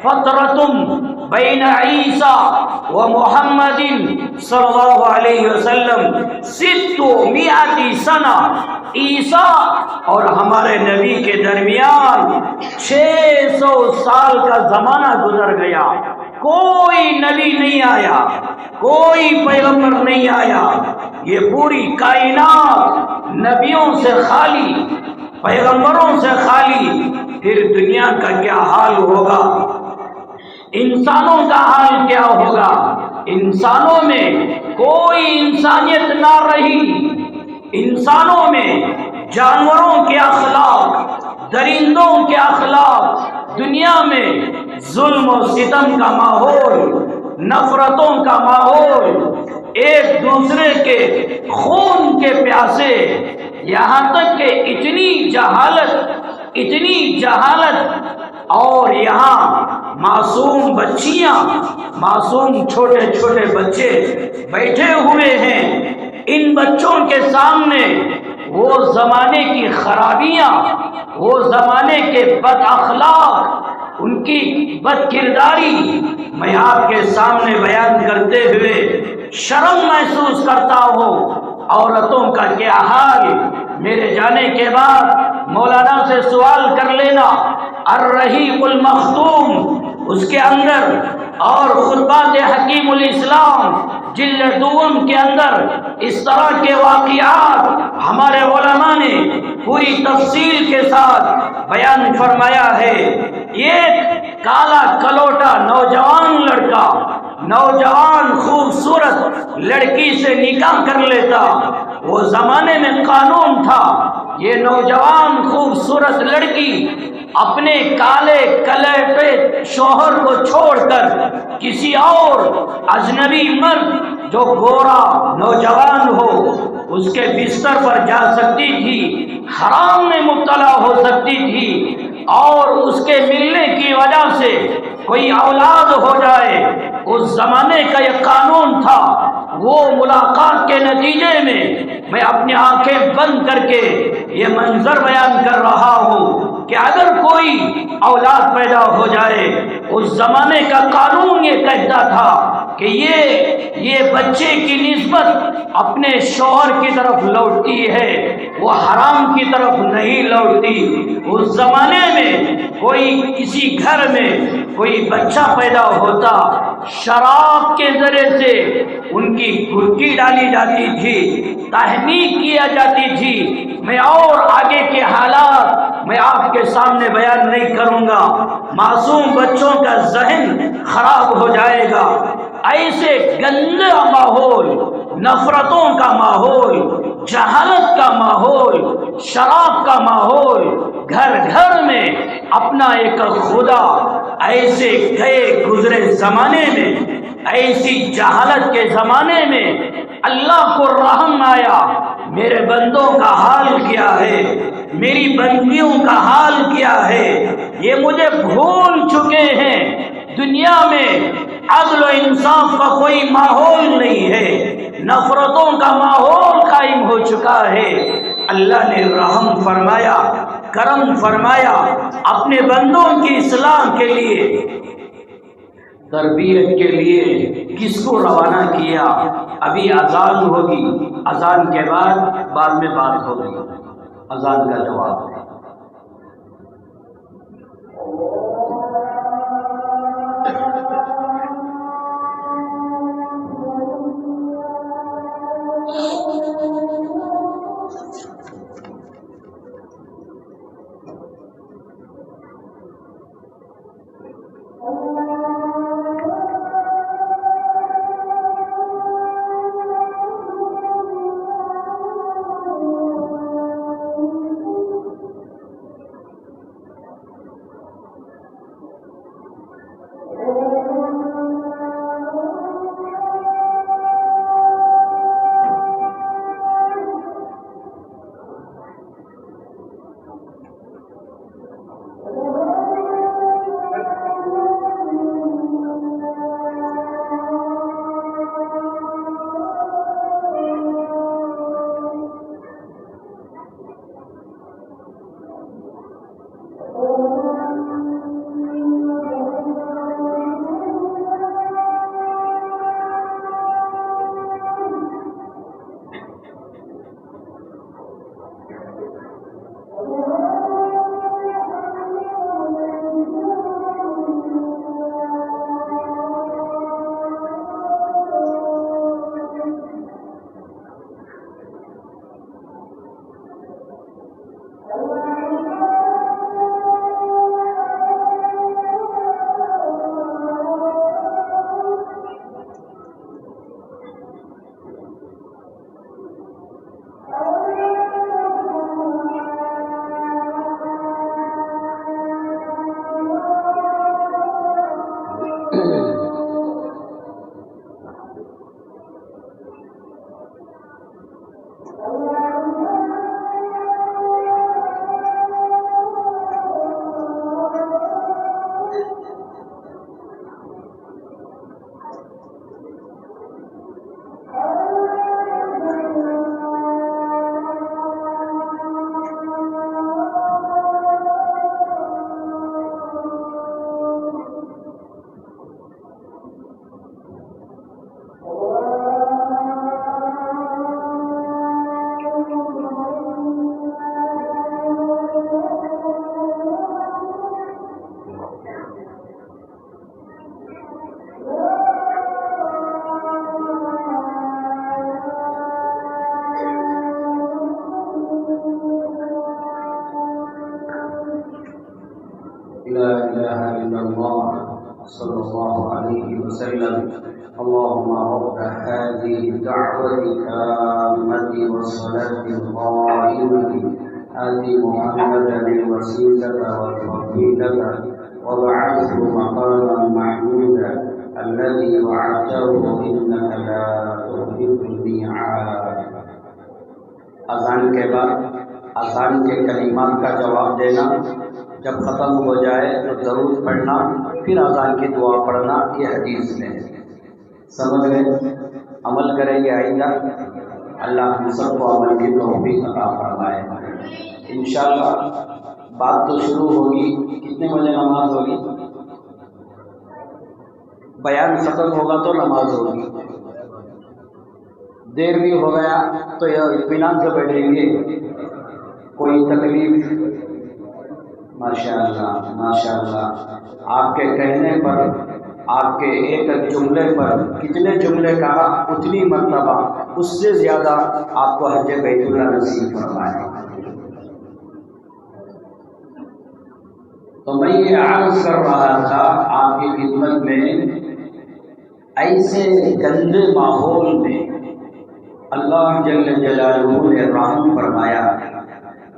فترتم بین عیسیٰ و محمد صلی اللہ علیہ وسلم 600 سنہ، عیسیٰ اور ہمارے نبی کے درمیان 600 سال کا زمانہ گزر گیا۔ کوئی نبی نہیں آیا، کوئی پیغمبر نہیں آیا۔ یہ پوری کائنات نبیوں سے خالی، پیغمبروں سے خالی، پھر دنیا کا کیا حال ہوگا، انسانوں کا حال کیا ہوگا؟ انسانوں میں کوئی انسانیت نہ رہی، انسانوں میں جانوروں کے اخلاق، درندوں کے اخلاق، دنیا میں ظلم و ستم کا ماحول، نفرتوں کا ماحول، ایک دوسرے کے خون کے پیاسے، یہاں تک کہ اتنی جہالت اور یہاں معصوم بچیاں، معصوم چھوٹے چھوٹے بچے بیٹھے ہوئے ہیں۔ ان بچوں کے سامنے وہ زمانے کی خرابیاں، وہ زمانے کے بد اخلاق، ان کی بد کرداری میں آپ کے سامنے بیان کرتے ہوئے شرم محسوس کرتا ہوں۔ عورتوں کا کیا حال، میرے جانے کے بعد مولانا سے سوال کر لینا، الرحیق المختوم اس کے اندر اور خطبات حکیم الاسلام جلد دوم کے اندر اس طرح کے واقعات ہمارے علماء نے پوری تفصیل کے ساتھ بیان فرمایا ہے۔ ایک کالا کلوٹا نوجوان لڑکا نوجوان خوبصورت لڑکی سے نکاح کر لیتا، وہ زمانے میں قانون تھا۔ یہ نوجوان خوبصورت لڑکی اپنے کالے کلیپے شوہر کو چھوڑ کر کسی اور اجنبی مرد جو گورا نوجوان ہو اس کے بستر پر جا سکتی تھی، حرام میں مبتلا ہو سکتی تھی، اور اس کے ملنے کی وجہ سے کوئی اولاد ہو جائے۔ اس زمانے کا یہ قانون تھا۔ وہ ملاقات کے نتیجے میں میں اپنی آنکھیں بند کر کے یہ منظر بیان کر رہا ہوں کہ اگر کوئی اولاد پیدا ہو جائے، اس زمانے کا قانون یہ کہتا تھا کہ یہ بچے کی نسبت اپنے شوہر کی طرف لوٹتی ہے، وہ حرام کی طرف نہیں لوٹتی۔ اس زمانے میں کوئی کسی گھر میں کوئی بچہ پیدا ہوتا، شراب کے ذریعے سے ان کی گھٹی ڈالی جاتی تھی، تحنیک کیا جاتی تھی۔ میں اور آگے کے حالات میں آپ کے سامنے بیان نہیں کروں گا، معصوم بچوں کا ذہن خراب ہو جائے گا۔ ایسے گندہ ماحول، نفرتوں کا ماحول، جہالت کا ماحول، شراب کا ماحول، گھر گھر میں اپنا ایک خدا، ایسے گئے گزرے زمانے میں، ایسی جہالت کے زمانے میں اللہ کو رحم آیا، میرے بندوں کا حال کیا ہے، میری بندیوں کا حال کیا ہے، یہ مجھے بھول چکے ہیں۔ دنیا میں عدل و انصاف کا کوئی ماحول نہیں ہے، نفرتوں کا ماحول قائم ہو چکا ہے۔ اللہ نے رحم فرمایا، کرم فرمایا، اپنے بندوں کی اصلاح کے لیے، تربیت کے لیے کس کو روانہ کیا؟ ابھی اذان ہوگی، اذان کے بعد میں بات ہوگی، اذان کا جواب ہے۔ لا إله إلا الله صلى الله عليه وسلم. اللهم رب هذه الدعوة التامة والصلاة القائمة آت محمدا الوسيلة والفضيلة وابعثه مقاما محمودا الذي وعدته إنك لا تخلف الميعاد. اذان کے بعد اذان کے کلمات کا جواب دینا، جب ختم ہو جائے تو درود پڑھنا، پھر اذان کی دعا پڑھنا، یہ حدیث میں ہے. سمجھ گئے؟ عمل کریں گے آئندہ اللہ ہم سب کو عمل کی توفیق عطا فرمائے۔ انشاءاللہ بات تو شروع ہوگی، کتنے بجے نماز ہوگی؟ بیان ختم ہوگا تو نماز ہوگی، دیر بھی ہو گیا تو یہ اطمینان سے بیٹھیں گے، کوئی تکلیف؟ ماشاءاللہ ماشاءاللہ، آپ کے کہنے پر، آپ کے ایک جملے پر کتنے جملے کہا اتنی مرتبہ، اس سے زیادہ آپ کو حج بیت اللہ نصیب فرمائے۔ تو میں یہ عرض کر رہا تھا آپ کی خدمت میں، ایسے گندے ماحول میں اللہ جل جلالہ نے رحم فرمایا،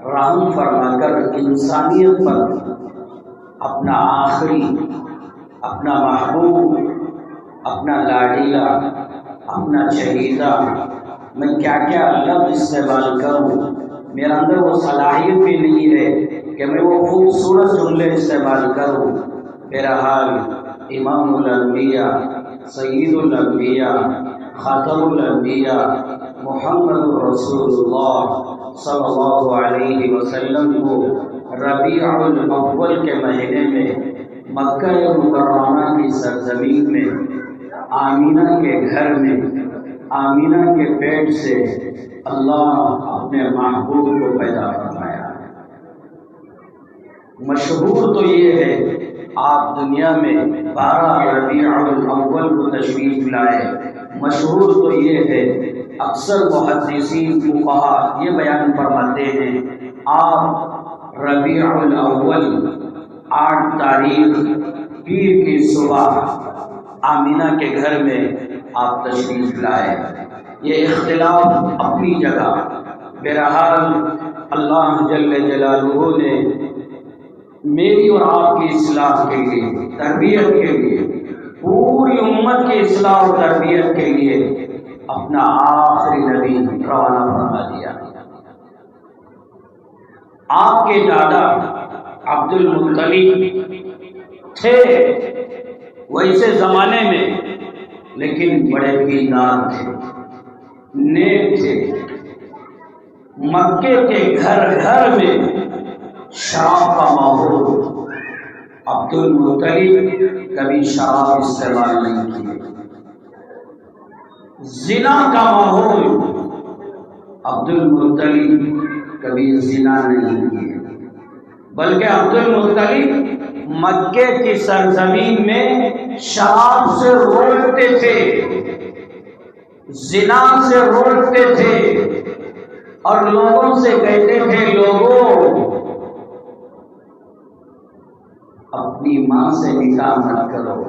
رحم فرما کر انسانیت پر اپنا آخری، اپنا محبوب، اپنا لاڈیلا، اپنا شہیدہ، میں کیا کیا لفظ استعمال کروں، میرے اندر وہ صلاحیت بھی نہیں ہے کہ میں وہ خوبصورت جملے استعمال کروں۔ بہرحال امام الانبیاء، سید الانبیاء، خاتم الانبیاء محمد رسول اللہ صلی اللہ علیہ وسلم کو ربیع الاول کے مہینے میں مکہ مکرمہ کی سرزمین میں آمینہ کے گھر میں، آمینہ کے پیٹ سے اللہ اپنے محبوب کو پیدا فرمایا۔ مشہور تو یہ ہے آپ دنیا میں 12 ربیع الاول کو تشریف لائے، مشہور تو یہ ہے، اکثر محدثین فقہا یہ بیان فرماتے ہیں آپ ربیع الاول 8 تاریخ پیر کی صبح آمینہ کے گھر میں آپ تشریف لائے۔ یہ اختلاف اپنی جگہ، بہرحال اللہ جل جلالہ نے میری اور آپ کی اصلاح کے لیے، تربیت کے لیے، پوری امت کی اصلاح اور تربیت کے لیے اپنا آخری نبی روانہ فرما دیا۔ آپ کے دادا عبد المطلب تھے ویسے زمانے میں، لیکن بڑے دیندار تھے، نیک تھے۔ مکے کے گھر گھر میں شراب کا ماحول، عبد المطلب کبھی شراب استعمال نہیں کیے۔ زنا کا ماحول، عبد المطلب کبھی زنا نہیں کیے، بلکہ عبد المطلب مکے کی سرزمین میں شراب سے روکتے تھے، زنا سے روکتے تھے، اور لوگوں سے کہتے تھے لوگوں اپنی ماں سے نکاح مت کرو۔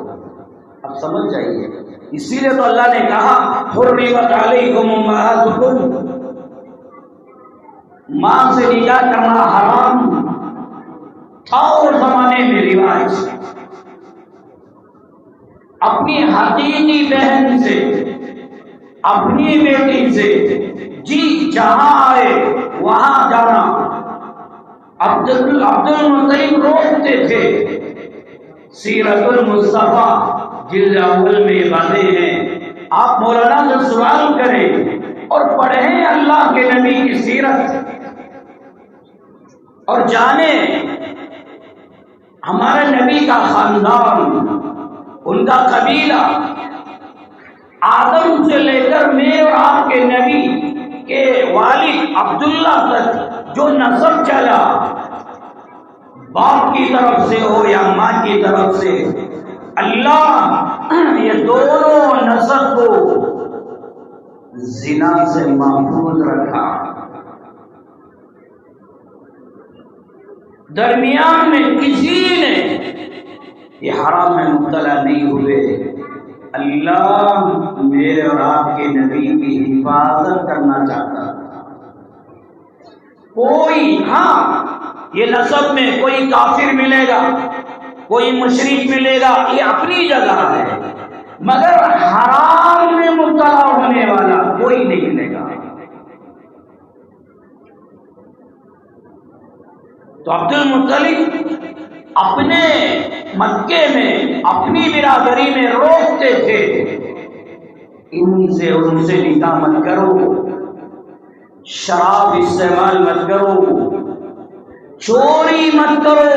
اب سمجھ جائیے، اسی لیے تو اللہ نے کہا حرمت علیکم امہاتکم، ماں سے نکاح کرنا حرام تھا اور زمانے میں رواج۔ اپنی حقیقی بہن سے، اپنی بیٹی سے جی جہاں آئے وہاں جانا عبد المطلب روکتے تھے۔ سیرت المصطفیٰ جلد اول میں یہ باتیں ہیں، آپ مولانا سے سوال کریں اور پڑھیں اللہ کے نبی کی سیرت، اور جانیں ہمارے نبی کا خاندان، ان کا قبیلہ، آدم سے لے کر میرے اور آپ کے نبی کے والد عبداللہ تک جو نسب چلا، باپ کی طرف سے ہو یا ماں کی طرف سے، اللہ یہ دونوں نسب کو زنا سے محفوظ رکھا۔ درمیان میں کسی نے یہ حرام میں مبتلا نہیں ہوئے۔ اللہ میرے اور آپ کے نبی کی حفاظت کرنا چاہتا تھا۔ کوئی ہاں یہ نسب میں کوئی کافر ملے گا، کوئی مشرک ملے گا، یہ اپنی جگہ ہے، مگر حرام میں مبتلا ہونے والا کوئی نہیں ملے گا۔ تو عبد المطلب اپنے مکے میں، اپنی برادری میں روکتے تھے ان سے نکاح مت کرو، شراب استعمال مت کرو، چوری مت کرو۔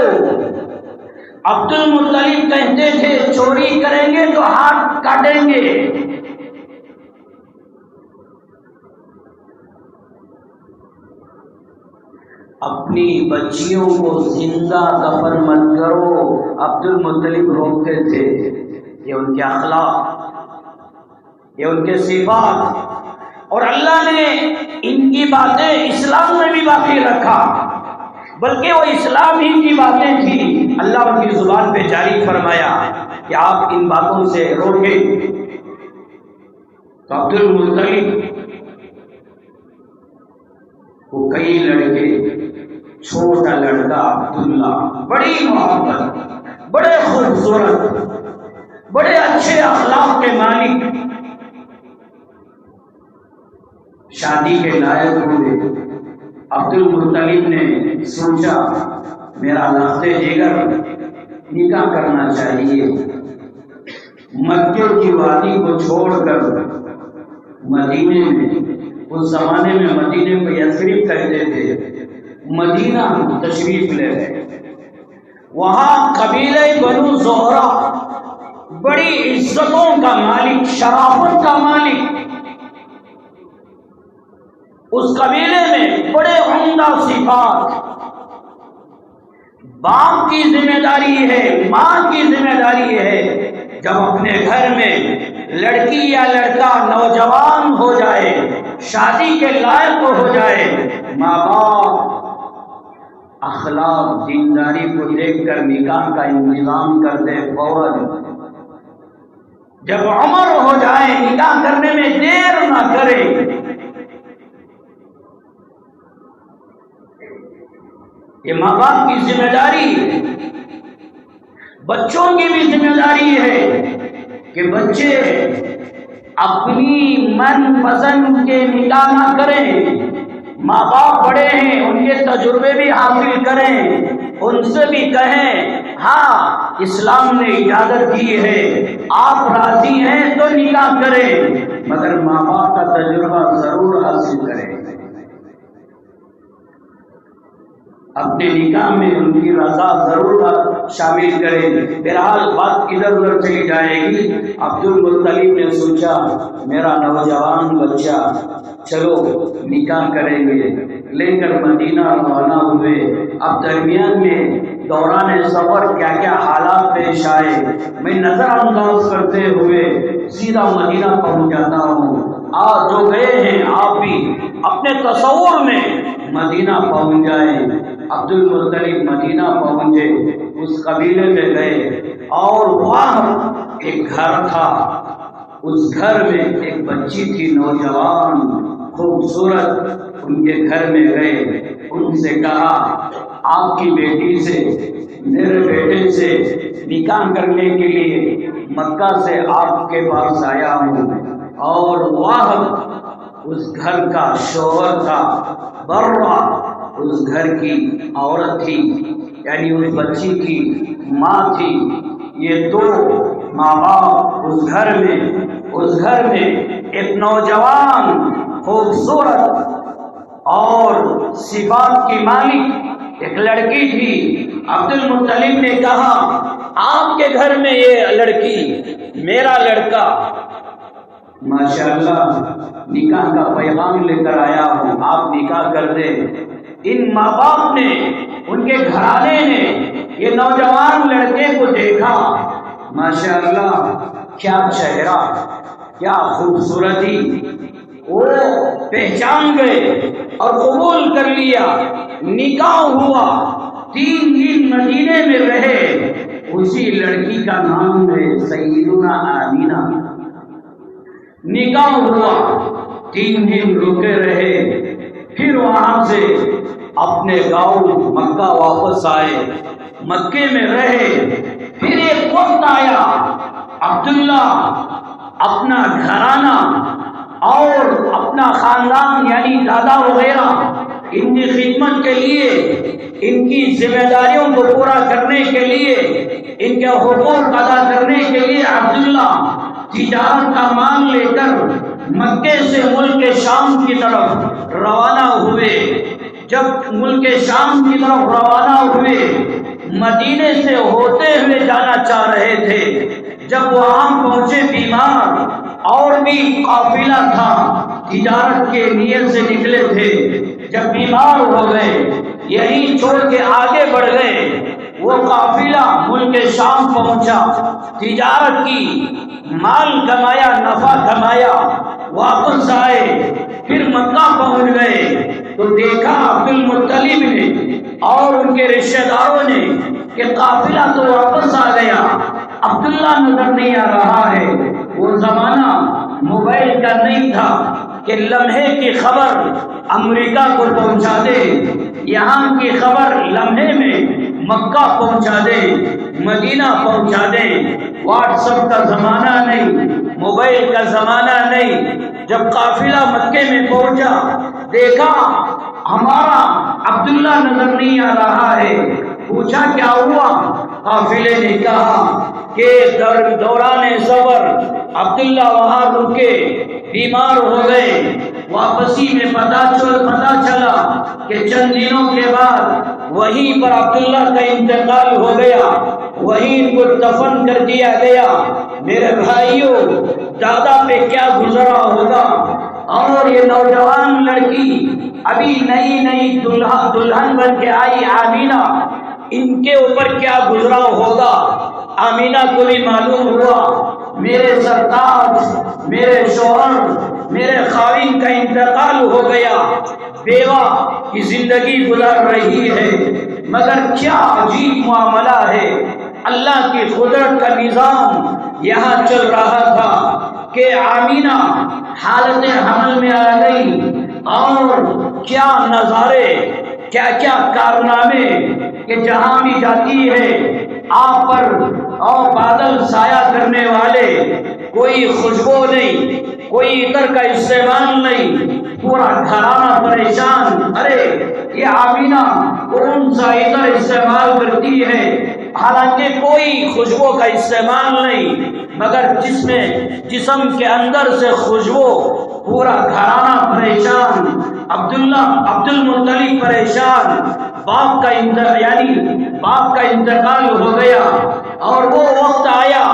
عبد المطلب کہتے تھے چوری کریں گے تو ہاتھ کاٹیں گے۔ اپنی بچیوں کو زندہ دفن مت کرو، عبد المطلب روکتے تھے۔ یہ ان کے اخلاق، یہ ان کے صفات، اور اللہ نے ان کی باتیں اسلام میں بھی باقی رکھا، بلکہ وہ اسلام ہی کی باتیں تھیں۔ اللہ ان کی زبان پہ جاری فرمایا کہ آپ ان باتوں سے روکیں۔ تو عبد المطلب کو کئی لڑکے، چھوٹا لڑکا عبداللہ، بڑی محبت، بڑے خوبصورت، بڑے اچھے اخلاق کے مالک، شادی کے لائق ہوئے۔ عبد المطلب نے سوچا میرا لخت جگر نکاح کرنا چاہیے۔ مکے کی وادی کو چھوڑ کر مدینے میں، اس زمانے میں مدینے کو یثرب کہتے تھے، مدینہ تشریف لے گئے۔ وہاں قبیلہ بنو زہرہ، بڑی عزتوں کا مالک، شرافت کا مالک، اس قبیلے میں بڑے عمدہ صفات، باپ کی ذمہ داری ہے، ماں کی ذمہ داری ہے، جب اپنے گھر میں لڑکی یا لڑکا نوجوان ہو جائے، شادی کے لائق ہو جائے، ماں باپ اخلاق دینداری کو دیکھ کر نکاح کا انتظام کر دے فوراً۔ جب عمر ہو جائے نکاح کرنے میں دیر نہ کرے۔ یہ ماں باپ کی ذمہ داری ہے، بچوں کی بھی ذمہ داری ہے کہ بچے اپنی من پسند کے نکاح نہ کریں۔ ماں باپ بڑے ہیں، ان کے تجربے بھی حاصل کریں، ان سے بھی کہیں ہاں اسلام نے اجازت دی ہے، آپ راضی ہیں تو نکاح کریں، مگر ماں باپ کا تجربہ ضرور حاصل کریں، اپنے نکاح میں ان کی رضا ضرور شامل کریں۔ بہرحال بات ادھر ادھر چلی جائے گی۔ عبد المطلب نے سوچا میرا نوجوان بچہ، چلو نکاح کریں گے، لے کر مدینہ روانہ ہوئے۔ اب درمیان میں دوران سفر کیا کیا حالات پیش آئے میں نظر انداز کرتے ہوئے سیدھا مدینہ پہنچ جاتا ہوں۔ آج جو گئے ہیں آپ بھی اپنے تصور میں مدینہ پہنچ جائیں۔ عبد المطلب مدینہ پہنچے، اس قبیلے میں گئے، اور وہاں ایک گھر تھا، اس گھر میں ایک بچی تھی نوجوان خوبصورت، ان کے گھر میں گئے، ان سے کہا آپ کی بیٹی سے میرے بیٹے سے نکاح کرنے کے لیے مکہ سے آپ کے پاس آیا ہوں، اور وہاں اس گھر کا شوہر تھا، برا اس گھر کی عورت تھی، یعنی اس بچی کی ماں تھی۔ یہ دو ماں باپ اس گھر میں ایک نوجوان خوبصورت اور صفات کی مالک ایک لڑکی تھی۔ عبد المطلب نے کہا آپ کے گھر میں یہ لڑکی، میرا لڑکا، ماشاءاللہ نکاح کا پیغام لے کر آیا ہوں، آپ نکاح کر دیں۔ ان ماں باپ نے، ان کے گھرانے نے یہ نوجوان لڑکے کو دیکھا، ماشاءاللہ کیا چہرہ، کیا خوبصورتی، وہ پہچان گئے اور قبول کر لیا۔ نکاح ہوا، 3 دن مدینے میں رہے، اسی لڑکی کا نام ہے سیدنا آمینہ۔ نکاح ہوا، 3 دن رکے رہے، پھر وہاں سے اپنے گاؤں مکہ واپس آئے، مکے میں رہے۔ پھر ایک وقت آیا، عبداللہ اپنا گھرانہ اور اپنا خاندان یعنی دادا وغیرہ، ان کی خدمت کے لیے، ان کی ذمہ داریوں کو پورا کرنے کے لیے، ان کے حقوق ادا کرنے کے لیے عبداللہ تجارت کا مال لے کر مکے سے ملک شام کی طرف روانہ ہوئے۔ جب ملک شام کی طرف روانہ ہوئے، مدینے سے ہوتے ہوئے جانا چاہ رہے تھے۔ جب وہاں پہنچے بیمار، اور بھی قافلہ تھا، تجارت کے نیت سے نکلے تھے، جب بیمار ہو گئے یہیں چھوڑ کے آگے بڑھ گئے۔ وہ قافلہ ملک شام پہنچا، تجارت کی، مال کمایا، نفع کمایا، واپس آئے، پھر مکہ پہنچ گئے تو دیکھا عبد المطلب نے اور ان کے رشتہ داروں نے کہ قافلہ تو واپس آ گیا، عبداللہ نظر نہیں آ رہا ہے۔ وہ زمانہ موبائل کا نہیں تھا کہ لمحے کی خبر امریکہ کو پہنچا دے، یہاں کی خبر لمحے میں مکہ پہنچا دے، مدینہ پہنچا دے۔ واٹس ایپ کا زمانہ نہیں، موبائل کا زمانہ نہیں۔ جب قافلہ مکے میں پہنچا، دیکھا ہمارا عبداللہ نظر نہیں آ رہا ہے۔ پوچھا کیا ہوا؟ قافلے نے کہا کہ دوران سفر عبداللہ وہاں رکے، بیمار ہو گئے۔ واپسی میں پتہ چلا کہ چند دنوں کے بعد وہیں پر عبداللہ کا انتقال ہو گیا، وہیں کو دفن کر دیا گیا۔ میرے بھائیوں، دادا پہ کیا گزرا ہوگا، اور یہ نوجوان لڑکی ابھی نئی دلہن بن کے آئی آمینہ، ان کے اوپر کیا گزرا ہوگا۔ آمینہ کو بھی معلوم ہوا میرے سرتاج، میرے شوہر، میرے خاوند کا انتقال ہو گیا، بیوہ کی زندگی گزر رہی ہے۔ مگر کیا عجیب معاملہ ہے، اللہ کی قدرت کا نظام یہاں چل رہا تھا کہ آمینہ حالت حمل میں آ گئی، اور کیا نظارے، کیا کیا کارنامے کہ جہاں بھی جاتی ہے آپ پر اور بادل سایہ کرنے والے، کوئی خوشبو نہیں، کوئی عطر کا استعمال نہیں، پورا گھرانہ پریشان۔ ارے یہ آمینہ کون سا عطر استعمال کرتی ہے، حالانکہ کوئی خوشبو کا استعمال نہیں، مگر جسم کے اندر سے خوشبو، پورا گھرانہ پریشان، عبد المطلب پریشان۔ باپ کا انتقال ہو گیا، اور وہ وقت آیا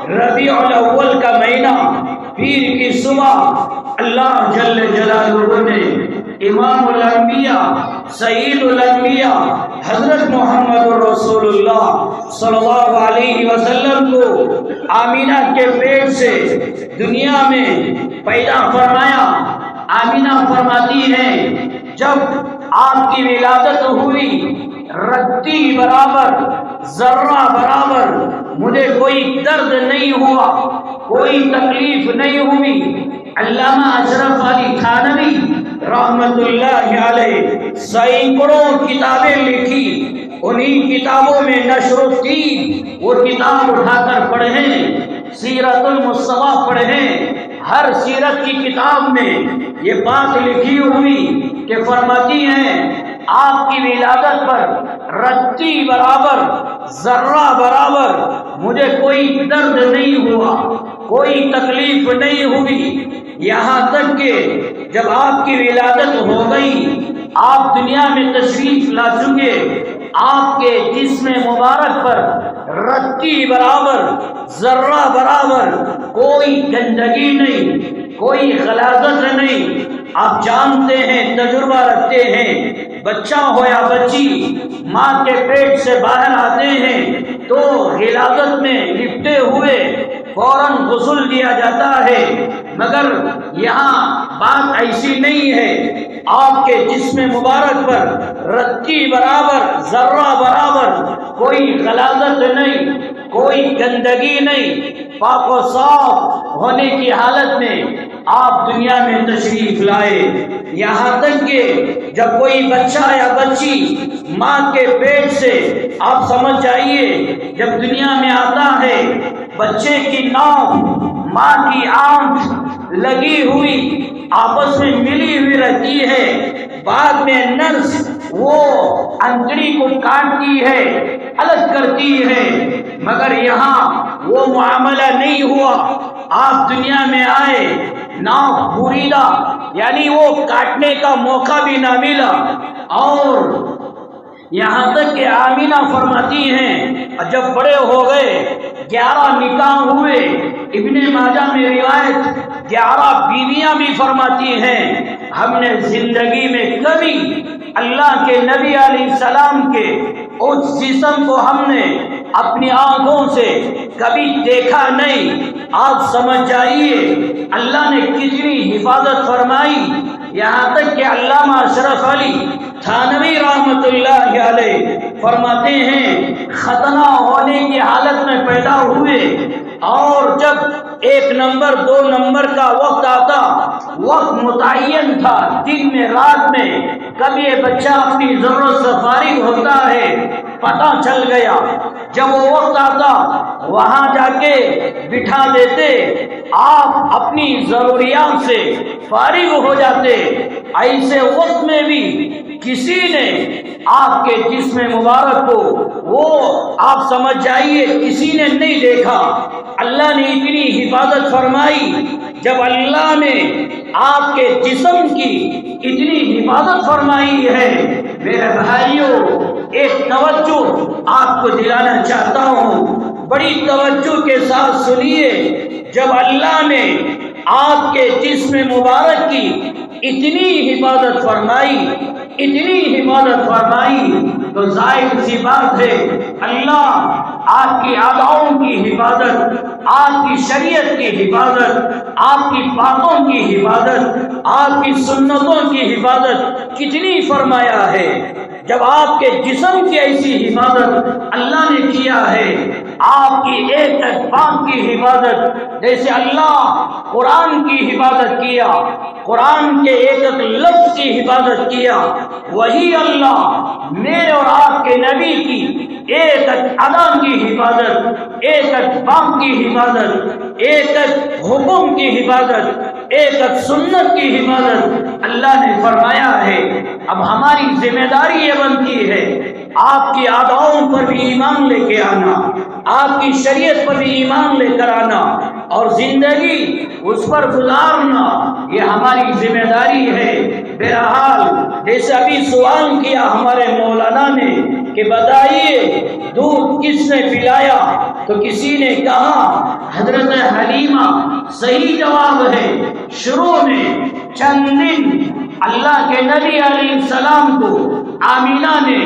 ربیع الاول کا مہینہ، پیر کی صبح، اللہ جل جلالہ نے امام الانبیاء، سید الانبیاء حضرت محمد رسول اللہ صلی اللہ علیہ وسلم کو آمینہ کے پیٹ سے دنیا میں پیدا فرمایا۔ آمینہ فرماتی ہیں جب آپ کی ولادت ہوئی، رتی برابر، ذرہ برابر مجھے کوئی درد نہیں ہوا، کوئی تکلیف نہیں ہوئی۔ علامہ اشرف علی تھانوی رحمت اللہ علیہ سینکڑوں کتابیں لکھی، انہی کتابوں میں نشر الدین، وہ کتاب اٹھا کر پڑھیں، سیرت المصطفیٰ پڑھیں۔ ہر سیرت کی کتاب میں یہ بات لکھی ہوئی کہ فرماتی ہیں آپ کی ولادت پر رتی برابر، ذرہ برابر مجھے کوئی درد نہیں ہوا، کوئی تکلیف نہیں ہوئی، یہاں تک کہ جب آپ کی ولادت ہو گئی، آپ دنیا میں تشریف لا چکے، آپ کے جسم مبارک پر رتی برابر، ذرہ برابر کوئی گندگی نہیں، کوئی غلاظت نہیں۔ آپ جانتے ہیں، تجربہ رکھتے ہیں، بچہ ہو یا بچی ماں کے پیٹ سے باہر آتے ہیں تو غلاظت میں لپٹے ہوئے فوراً غسل دیا جاتا ہے، مگر یہاں بات ایسی نہیں ہے۔ آپ کے جسم مبارک پر رتی برابر، ذرہ برابر کوئی غلاظت نہیں، کوئی گندگی نہیں، پاک و صاف ہونے کی حالت میں آپ دنیا میں تشریف لائے۔ یہاں تک کہ جب کوئی بچہ یا بچی ماں کے پیٹ سے، آپ سمجھ جائیے، جب دنیا میں آتا ہے، بچے کی ناک، ماں کی آنکھ لگی ہوئی، آپس میں ملی ہوئی رہتی ہے، بعد میں نرس وہ انگڑی کو کاٹتی ہے، الگ کرتی ہے، مگر یہاں وہ معاملہ نہیں ہوا۔ آپ دنیا میں آئے، ناک بریدہ یعنی وہ کاٹنے کا موقع بھی نہ ملا، اور یہاں تک کہ آمینہ فرماتی ہیں جب بڑے ہو گئے 11 نکاح ہوئے، ابن ماجہ میں روایت 11 بیویاں بھی فرماتی ہیں ہم نے زندگی میں کبھی اللہ کے نبی علیہ السلام کے اس جسم کو ہم نے اپنی آنکھوں سے کبھی دیکھا نہیں۔ آپ سمجھ جائیے اللہ نے کتنی حفاظت فرمائی، یہاں تک کہ علامہ اشرف علی تھانوی رحمۃ اللہ علیہ فرماتے ہیں ختنہ ہونے کی حالت میں پیدا ہوئے، اور جب 1 نمبر 2 نمبر کا وقت آتا، وقت متعین تھا، دن میں رات میں، کب یہ بچہ اپنی ضرورت سے فارغ ہوتا ہے پتہ چل گیا، جب وہ وقت آتا وہاں جا کے بٹھا دیتے، آپ اپنی ضروریات سے فارغ ہو جاتے۔ ایسے وقت میں بھی کسی نے آپ کے جسم مبارک کو، وہ آپ سمجھ جائیے کسی نے نہیں دیکھا۔ اللہ نے اتنی حفاظت فرمائی، جب اللہ نے آپ کے جسم کی اتنی حفاظت فرمائی ہے، میرے بھائیوں ایک توجہ آپ کو دلانا چاہتا ہوں، بڑی توجہ کے ساتھ سنیے، جب اللہ نے آپ کے جسم مبارک کی اتنی حفاظت فرمائی، اتنی حفاظت فرمائی، تو ظاہر سی بات ہے اللہ آپ کی اعضاؤں کی حفاظت، آپ کی شریعت کی حفاظت، آپ کی باتوں کی حفاظت، آپ کی سنتوں کی حفاظت کتنی فرمایا ہے۔ جب آپ کے جسم کی ایسی حفاظت اللہ نے کیا ہے، آپ کی ایک ایک بات کی حفاظت، جیسے اللہ قرآن کی حفاظت کیا، قرآن کے ایک ایک لفظ کی حفاظت کیا، وہی اللہ میرے اور آپ کے نبی کی ایک ایک ادا کی حفاظت، ایک ایک بات کی حفاظت، ایک ایک حکم کی حفاظت، ایک ایک سنت کی حفاظت اللہ نے فرمایا ہے۔ اب ہماری ذمہ داری یہ بنتی ہے آپ کی اعداؤں پر بھی ایمان لے کے آنا، آپ کی شریعت پر بھی ایمان لے کر آنا، اور زندگی اس پر گزارنا، یہ ہماری ذمہ داری ہے۔ بہرحال جیسے ابھی سوال کیا ہمارے مولانا نے کہ بتائیے دودھ کس نے پلایا، تو کسی نے کہا حضرت حلیمہ، صحیح جواب ہے۔ شروع میں چند دن اللہ کے نبی علیہ السلام کو آمینہ نے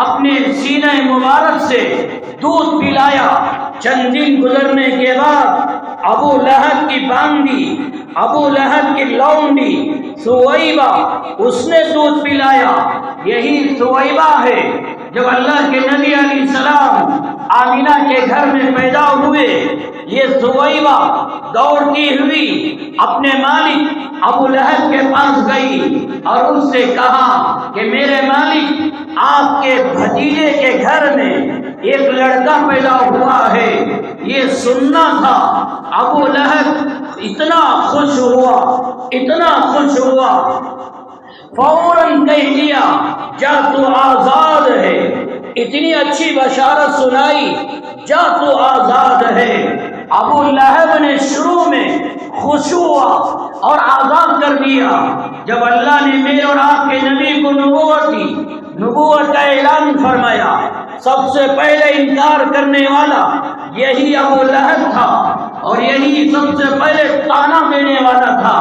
اپنے سینہ مبارک سے دودھ پلایا، چند دن گزرنے کے بعد ابو لہب کی باندی، ابو لہب کی لونڈی سویبہ، اس نے دودھ پلایا۔ یہی سویبہ ہے جب اللہ کے نبی علیہ السلام آمینہ کے گھر میں پیدا ہوئے، یہ سویبہ دوڑتی ہوئی اپنے مالک ابو لہب کے پاس گئی اور اس سے کہا کہ میرے مالک، آپ کے بھتیجے کے گھر میں ایک لڑکا پیدا ہوا ہے، یہ سننا تھا۔ ابو لہب اتنا خوش ہوا، اتنا خوش ہوا، فوراً کہہ دیا جا تو آزاد ہے، اتنی اچھی بشارت سنائی، جا تو آزاد ہے۔ ابو لہب نے شروع میں خوش ہوا اور آزاد کر دیا۔ جب اللہ نے میرے اور آپ کے نبی کو نبوت کا اعلان فرمایا، سب سے پہلے انکار کرنے والا یہی ابو لہب تھا، اور یہی سب سے پہلے طعنہ دینے والا تھا۔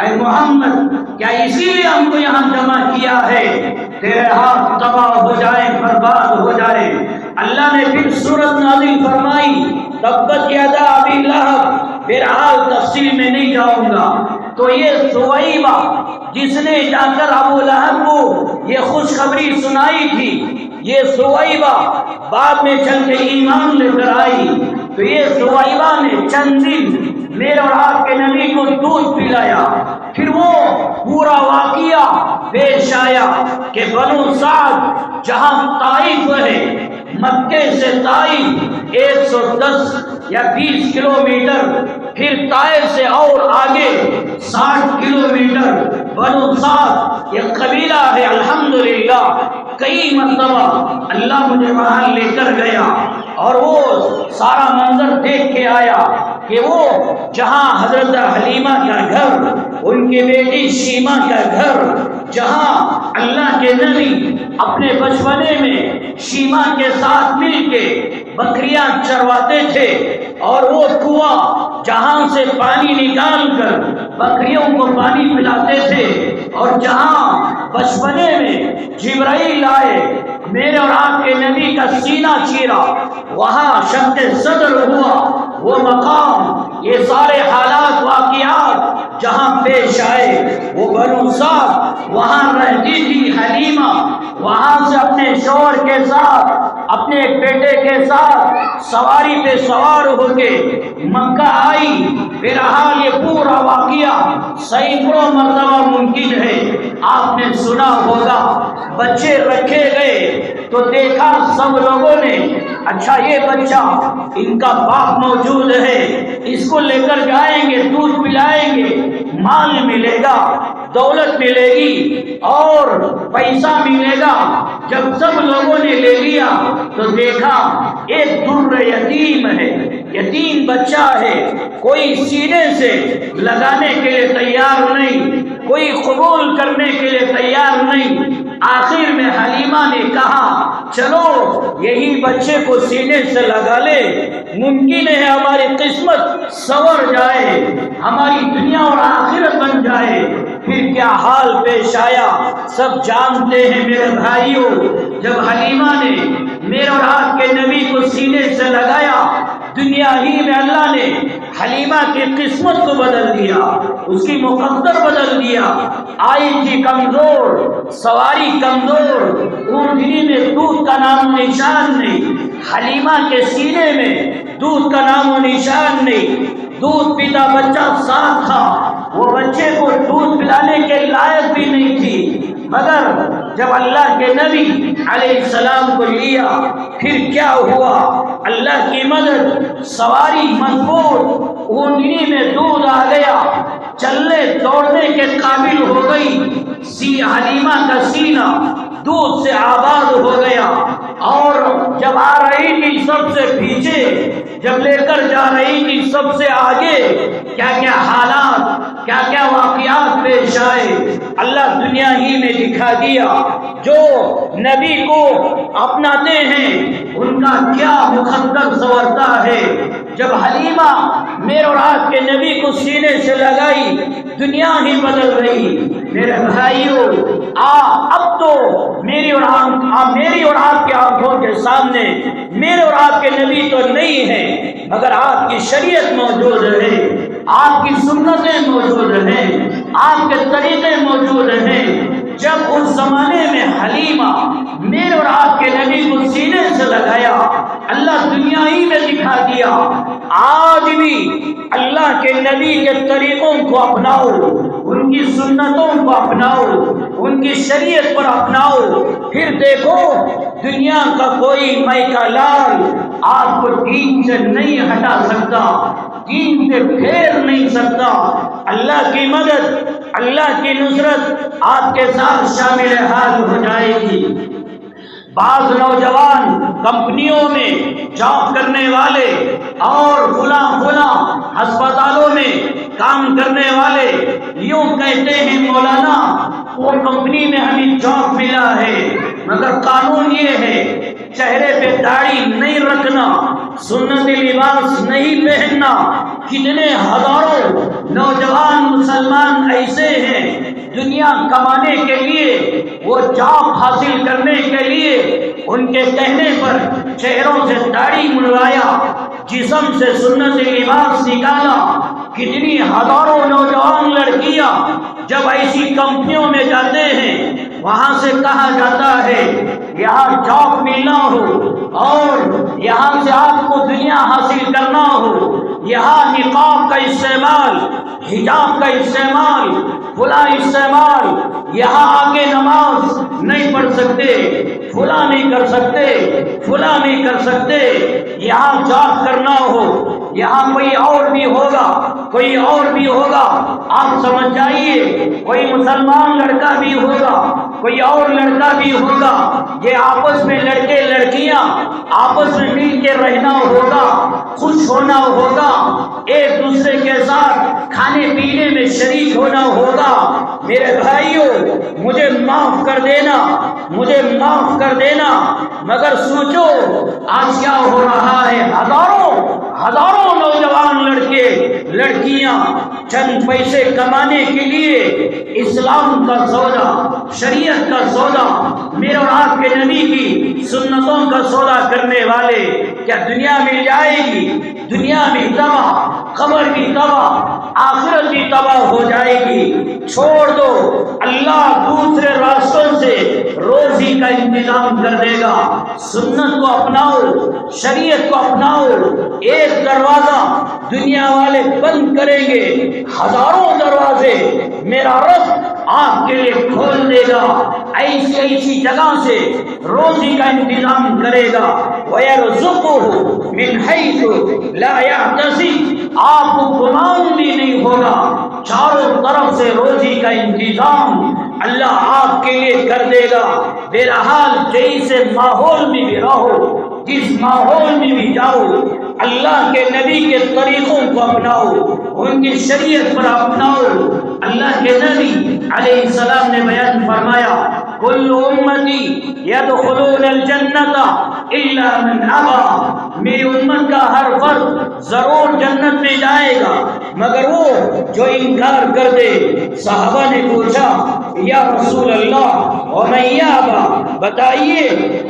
اے محمد، کیا اسی لیے ہم کو یہاں جمع کیا ہے؟ تیرے ہاتھ تباہ ہو جائے، برباد ہو جائے۔ اللہ نے پھر سورت نازل فرمائی، تبت یدا ابی لہب، بہرحال تفصیل میں نہیں جاؤں گا۔ تو یہ سویبہ جس نے جا کر ابو لہب کو یہ خوشخبری سنائی تھی، یہ سویبہ بعد میں چل کے ایمان لے کر آئی۔ تو یہ سویبہ نے چند دن میرے اور آپ کے نبی کو دودھ پلایا۔ پھر وہ پورا واقعہ پیش آیا کہ بنو سعد جہاں طائف ہے، مکے سے طائف 110 یا 20 کلومیٹر، پھر طائف سے اور آگے 60 کلومیٹر، بنو سعد یہ قبیلہ ہے، الحمدللہ کئی مرتبہ اللہ مجھے وہاں لے کر گیا اور وہ سارا منظر دیکھ کے آیا کہ وہ جہاں حضرت حلیمہ کا گھر، ان کی بیٹی شیمہ کا گھر، جہاں اللہ کے نبی اپنے بچپنے میں شیمہ کے ساتھ مل کے بکریاں چرواتے تھے، اور وہ کنواں جہاں سے پانی نکال کر بکریوں کو پانی پلاتے تھے، اور جہاں بچپنے میں جبرائیل آئے میرے اور آپ کے نبی کا سینہ چیرا، وہاں شق صدر ہوا وہ مقام، یہ سارے حالات واقعات جہاں پیش آئے، وہ بنو سعد وہاں رہتی تھی حلیمہ، وہاں سے اپنے شوہر کے ساتھ اپنے ایک بیٹے کے ساتھ سواری پہ سوار ہو کے مکہ آئی۔ بہرحال یہ پورا واقعہ سینکڑوں مرتبہ ممکن ہے، آپ نے سنا ہوگا۔ بچے رکھے گئے تو دیکھا سب لوگوں نے، اچھا یہ بچہ ان کا باپ موجود ہے، اس کو لے کر جائیں گے، دودھ پلائیں گے، مال ملے گا، دولت ملے گی اور پیسہ ملے گا۔ جب سب لوگوں نے لے لیا تو دیکھا ایک در یتیم ہے، یتیم بچہ ہے، کوئی سینے سے لگانے کے لیے تیار نہیں، کوئی قبول کرنے کے لیے تیار نہیں۔ آخر میں حلیمہ نے کہا چلو یہی بچے کو سینے سے لگا لے، ممکن ہے ہماری قسمت سنور جائے، ہماری دنیا اور آخرت بن جائے۔ پھر کیا حال پیش آیا سب جانتے ہیں میرے بھائیوں۔ جب حلیمہ نے میرے اور آپ کے نبی کو سینے سے لگایا، دنیا ہی میں اللہ نے حلیمہ کی قسمت کو بدل دیا، اس کی مقدر بدل دیا۔ آئی تھی کمزور، سواری کمزور، اونٹنی میں دودھ کا نام و نشان نہیں، حلیمہ کے سینے میں دودھ کا نام و نشان نہیں، دودھ پیتا بچہ ساتھ تھا، وہ بچے کو دودھ پلانے کے لائق بھی نہیں تھی، مگر جب اللہ کے نبی علیہ السلام کو لیا پھر کیا ہوا؟ اللہ کی مدد، سواری مضبوط، اونٹنی میں دودھ آ گیا، چلنے دوڑنے کے قابل ہو گئی، حلیمہ کا سینہ دودھ سے آباد ہو گیا، اور جب آ رہی تھی سب سے پیچھے، جب لے کر جا رہی تھی سب سے آگے، کیا کیا حالات، کیا کیا واقعات پیش آئے اللہ دنیا ہی میں دکھا دیا۔ جو نبی کو اپناتے ہیں ان کا کیا مقدر سنورتا ہے۔ جب حلیمہ میرے اور آپ کے نبی کو سینے سے لگائی، دنیا ہی بدل رہی۔ میرے بھائیوں، اب تو میری اور آپ کے آنکھوں کے سامنے میرے اور آپ کے نبی تو نہیں ہیں، مگر آپ کی شریعت موجود ہے، آپ کی سنتیں موجود ہیں، آپ کے طریقے موجود ہیں۔ جب اس زمانے میں حلیمہ میرے اور آپ کے نبی کو سینے سے لگایا، اللہ دنیا ہی میں دکھا دیا۔ آج بھی اللہ کے نبی کے طریقوں کو اپناؤ، ان کی سنتوں کو اپناؤ، ان کی شریعت پر اپناؤ، پھر دیکھو دنیا کا کوئی میکا لال آپ کو دین سے نہیں ہٹا سکتا، دین سے پھیر نہیں سکتا۔ اللہ کی مدد، اللہ کی نصرت آپ کے ساتھ شامل حال ہو جائے گی۔ بعض نوجوان کمپنیوں میں جاب کرنے والے اور فلاں ہسپتالوں میں کام کرنے والے یوں کہتے ہیں مولانا وہ کمپنی میں ہمیں جاب ملا ہے، مگر قانون یہ ہے چہرے پہ داڑھی نہیں رکھنا، سنت لباس نہیں پہننا۔ کتنے ہزاروں نوجوان مسلمان ایسے ہیں دنیا کمانے کے لیے، وہ جاب حاصل کرنے کے لیے ان کے کہنے پر چہروں سے داڑھی منڈوایا، جسم سے سنت لباس نکالا۔ کتنی ہزاروں نوجوان لڑکیاں جب ایسی کمپنیوں میں جاتے ہیں، وہاں سے کہا جاتا ہے یہاں جاب ملنا ہو اور یہاں سے آپ کو دنیا حاصل کرنا ہو، یہاں نقاب کا استعمال، حجاب کا استعمال، فلاں استعمال، یہاں آگے نماز نہیں پڑھ سکتے، فلاں نہیں کر سکتے، فلاں نہیں کر سکتے، یہاں جاب کرنا ہو، یہاں کوئی اور بھی ہوگا کوئی اور بھی ہوگا، آپ سمجھ جائیے، کوئی مسلمان لڑکا بھی ہوگا، کوئی اور لڑکا بھی ہوگا، یہ آپس میں لڑکے لڑکیاں آپس میں مل کے رہنا ہوگا، خوش ہونا ہوگا، ایک دوسرے کے ساتھ کھانے پینے میں شریک ہونا ہوگا۔ میرے بھائیوں، مجھے معاف کر دینا، مجھے معاف کر دینا، مگر سوچو آج کیا ہو رہا ہے، ہزاروں نوجوان لڑکے لڑکیاں چند پیسے کمانے کے لیے اسلام کا سودا، شریعت کا سودا، میرے اور آپ کے نبی کی سنتوں کا سودا کرنے والے، کیا دنیا مل جائے گی؟ دنیا بھی تباہ، قبر بھی تباہ، آخرت بھی تباہ ہو جائے گی۔ چھوڑ دو، اللہ دوسرے راستوں سے روزی کا انتظام کر دے گا۔ سنت کو اپناؤ، شریعت کو اپناؤ۔ ایک دروازہ دنیا والے بند کریں گے، ہزاروں دروازے میرا رب آپ کے لیے کھول دے گا، ایسی جگہ سے روزی کا انتظام کرے گا۔ وَيَرْزُقُهُ مِنْ حَيْثُ لَا يَحْتَسِبُ، آپ کو گمان بھی نہیں ہوگا، چاروں طرف سے روزی کا انتظام اللہ آپ کے لیے کر دے گا۔ بہرحال جیسے ماحول میں بھی رہو، جس ماحول میں بھی جاؤ، اللہ کے نبی کے طریقوں کو اپناؤ، ان کی شریعت پر اپناؤ۔ اللہ کے نبی علیہ السلام نے بیان فرمایا، کل امتی یدخلون الجنت الا من ابا، میری امت کا ہر فرد ضرور جنت میں جائے گا مگر وہ جو انکار کر دے۔ صحابہ نے پوچھا، یا رسول اللہ ومن یابا، بتائیے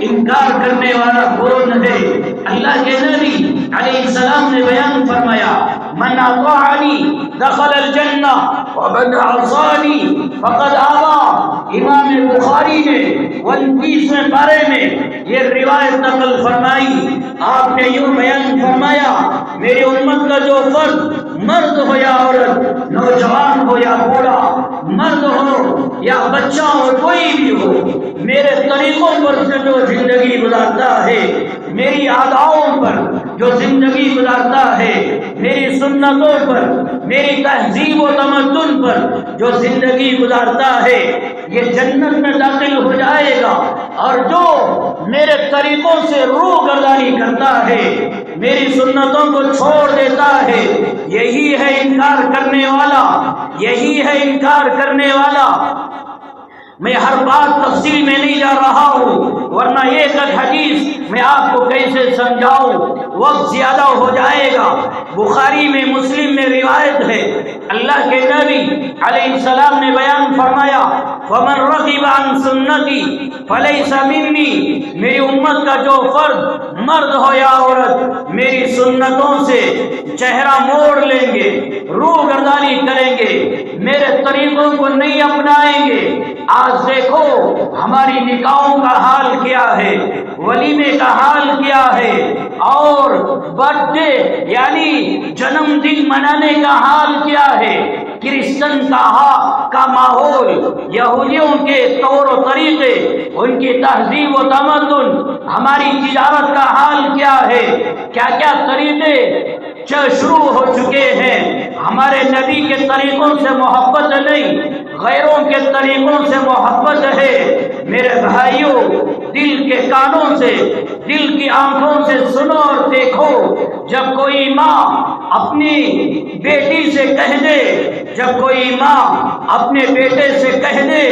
انکار کرنے والا کون ہے؟ اللہ کے نبی علیہ السلام نے بیان فرمایا، من اطاعنی دخل الجنہ ومن عصانی فقد ابا۔ امام بخاری نے 29ویں پارے میں یہ روایت نقل فرمائی۔ آپ نے یوں بیان فرمایا، میری امت کا جو فرد، مرد ہو یا عورت، نوجوان ہو یا بوڑھا، مرد ہو یا بچہ ہو، کوئی بھی ہو، میرے طریقوں پر سے جو زندگی گزارتا ہے، میری عادات پر جو زندگی گزارتا ہے، میری سنتوں پر، میری تہذیب و تمدن پر جو زندگی گزارتا ہے، یہ جنت میں داخل ہو جائے گا۔ اور جو میرے طریقوں سے روگردانی کرتا ہے، میری سنتوں کو چھوڑ دیتا ہے، یہی ہے انکار کرنے والا، یہی ہے انکار کرنے والا۔ میں ہر بات تفصیل میں نہیں جا رہا ہوں، ورنہ ایک حدیث میں آپ کو کیسے سمجھاؤں، وقت زیادہ ہو جائے گا۔ بخاری میں، مسلم میں روایت ہے، اللہ کے نبی علیہ السلام نے بیان فرمایا، فمن رغب عن سنتی فلیس منی، میری امت کا جو فرد، مرد ہو یا عورت، میری سنتوں سے چہرہ موڑ لیں گے، روگردانی کریں گے، میرے طریقوں کو نہیں اپنائیں گے۔ آج دیکھو ہماری نکاحوں کا حال کیا ہے، ولیمے کا حال کیا ہے، اور برتھ ڈے یعنی جنم دن منانے کا حال کیا ہے۔ کرسچن کا ماحول، یہودیوں کے طور و طریقے، ان کی تہذیب و تمدن، ہماری تجارت کا حال کیا ہے، کیا کیا طریقے شروع ہو چکے ہیں۔ ہمارے نبی کے طریقوں سے محبت نہیں، غیروں کے طریقوں سے محبت ہے۔ میرے بھائیوں، دل کے کانوں سے، دل کی آنکھوں سے سنو اور دیکھو، جب کوئی ماں اپنی بیٹی سے کہہ دے، جب کوئی ماں اپنے بیٹے سے کہہ دے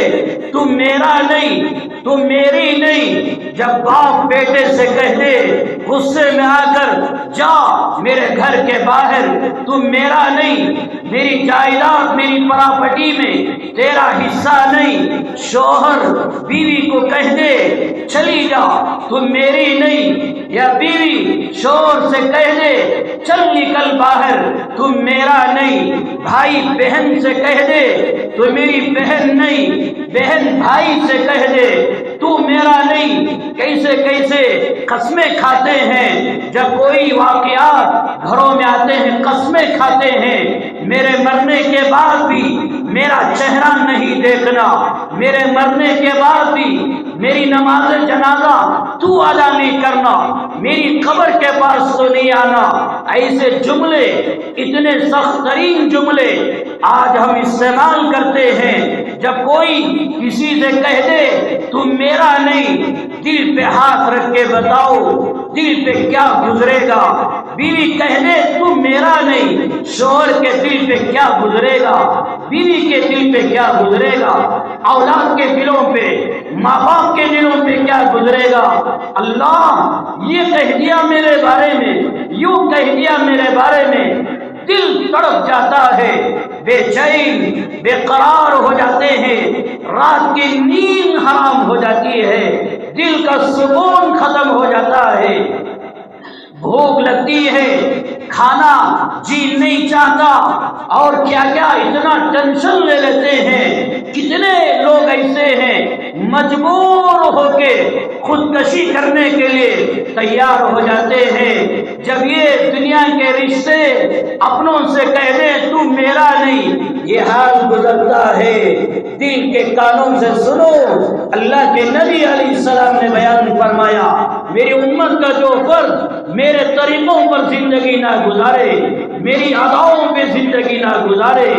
تم میرا نہیں، تم میری نہیں، جب باپ بیٹے سے کہہ دے غصے میں آ کر جا میرے گھر کے باہر، تم میرا نہیں، میری جائیداد، میری پراپرٹی میں تیرا حصہ نہیں، شوہر بیوی کو کہہ دے چلی جا تم میری نہیں، یا بیوی شوہر سے کہہ دے چل نکل باہر تم میرا نہیں، بھائی بہن سے کہہ دے تو میری بہن نہیں، بہن بھائی سے کہہ دے تو میرا نہیں۔ کیسے کیسے قسمیں کھاتے ہیں، جب کوئی واقعات گھروں میں آتے ہیں قسمیں کھاتے ہیں، میرے مرنے کے بعد بھی میرا چہرہ نہیں دیکھنا، میرے مرنے کے بعد بھی میری نماز جنازہ تو ادا نہیں کرنا، میری قبر کے پاس تو نہیں آنا۔ ایسے جملے، اتنے سخت ترین جملے آج ہم استعمال کرتے ہیں۔ جب کوئی کسی سے کہہ دے تم میرا نہیں، دل پہ ہاتھ رکھ کے بتاؤ دل پہ کیا گزرے گا؟ بیوی کہہ دے تم میرا نہیں، شوہر کے دل پہ کیا گزرے گا؟ بیوی کے دل پہ کیا گزرے گا؟ اولاد کے دلوں پہ، ماں باپ کے دلوں پہ کیا گزرے گا؟ اللہ یہ کہہ دیا میرے بارے میں، یوں کہہ دیا میرے بارے میں، دل تڑپ جاتا ہے، بے چین بے قرار ہو جاتے ہیں، رات کی نیند حرام ہو جاتی ہے، دل کا سکون ختم ہو جاتا ہے، بھوک لگتی ہے، کھانا جی نہیں چاہتا، اور کیا کیا اتنا ٹینشن لے لیتے ہیں۔ کتنے لوگ ایسے ہیں مجبور ہو کے خودکشی کرنے کے لیے تیار ہو جاتے ہیں۔ جب یہ دنیا کے رشتے اپنوں سے کہہ دیں تو میرا نہیں، یہ حال گزرتا ہے۔ دل کے کانوں سے سنو، اللہ کے نبی علیہ السلام نے بیان فرمایا میری امت کا جو فرد میرے طریقوں پر زندگی نہ گزارے، میری اداؤں پہ زندگی نہ گزارے،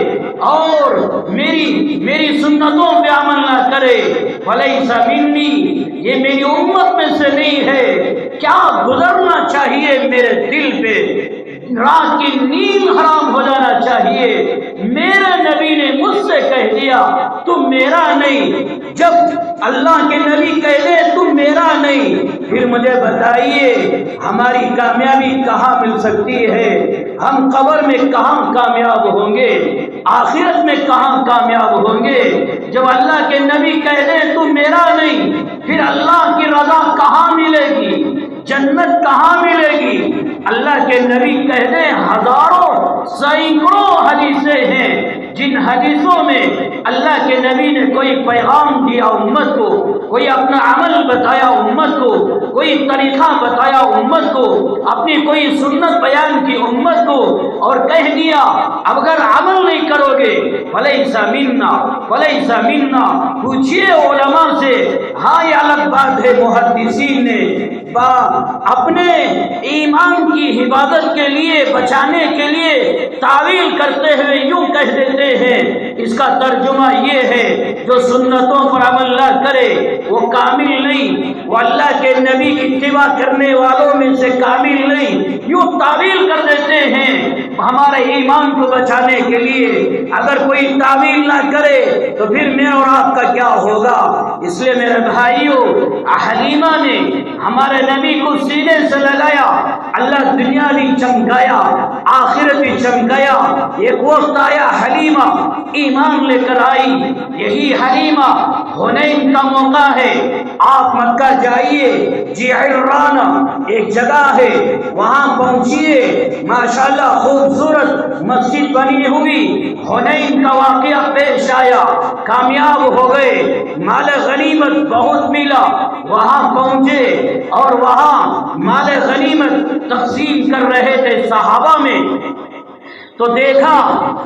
اور میری سنتوں پہ عمل نہ کرے، فلیس منی، یہ میری امت میں سے نہیں ہے۔ کیا گزرنا چاہیے میرے دل پہ؟ رات کی نیند حرام ہو جانا چاہیے۔ میرے نبی نے مجھ سے کہہ دیا تم میرا نہیں۔ جب اللہ کے نبی کہہ دے تم میرا نہیں، پھر مجھے بتائیے ہماری کامیابی کہاں مل سکتی ہے؟ ہم قبر میں کہاں کامیاب ہوں گے؟ آخرت میں کہاں کامیاب ہوں گے؟ جب اللہ کے نبی کہہ دے تم میرا نہیں، پھر اللہ کی رضا کہاں ملے گی؟ جنت کہاں ملے گی؟ اللہ کے نبی کہہ دیں ہزاروں سینکڑوں حدیثیں ہیں جن حدیثوں میں اللہ کے نبی نے کوئی پیغام دیا امت کو، کوئی اپنا عمل بتایا امت کو، کوئی طریقہ بتایا امت کو، اپنی کوئی سنت بیان کی امت کو، اور کہہ دیا اب اگر عمل نہیں کرو گے فلیس منا، فلیس منا۔ پوچھئے علماء سے، ہاں یہ الگ بات ہے محدثین نے اپنے ایمان کی حفاظت کے لیے، بچانے کے لیے تعویل کرتے ہوئے یوں کہہ دیتے ہیں، اس کا ترجمہ یہ ہے جو سنتوں پر عمل نہ کرے وہ کامل نہیں، وہ اللہ کے نبی کی اتباع کرنے والوں میں سے کامل نہیں، یوں تعویل کر دیتے ہیں ہمارے ایمان کو بچانے کے لیے۔ اگر کوئی تعویل نہ کرے تو پھر میرا اور آپ کا کیا ہوگا؟ اس لیے میرے بھائیوں، حلیمہ نے ہمارے نبی کو سینے سے لگایا، اللہ دنیا بھی چمکایا، آخرت بھی چمکایا۔ ایک وقت آیا حلیمہ ایمان لے کر آئی، یہی حلیمہ حنین کا موقع ہے، آپ مکہ جائیے، جعرانہ ایک جگہ ہے وہاں پہنچیے، ماشاءاللہ خوبصورت مسجد بنی ہوئی، حنین کا واقعہ پیش آیا، کامیاب ہو گئے، مال غنیمت بہت ملا، وہاں پہنچے اور وہاں مال غنیمت تقسیم کر رہے تھے صحابہ میں، تو دیکھا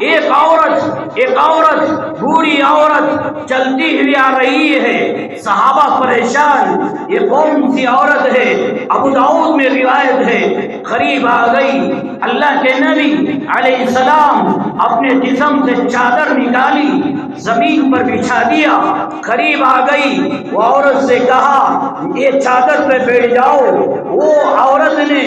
ایک عورت بوڑھی عورت چلتی ہوئی آ رہی ہے، صحابہ پریشان، یہ کون سی عورت ہے؟ ابو داؤد میں روایت ہے، قریب آ گئی، اللہ کے نبی علیہ السلام اپنے جسم سے چادر نکالی، زمین پر بچھا دیا، قریب آ گئی، وہ عورت سے کہا یہ چادر پہ بیٹھ جاؤ۔ وہ عورت نے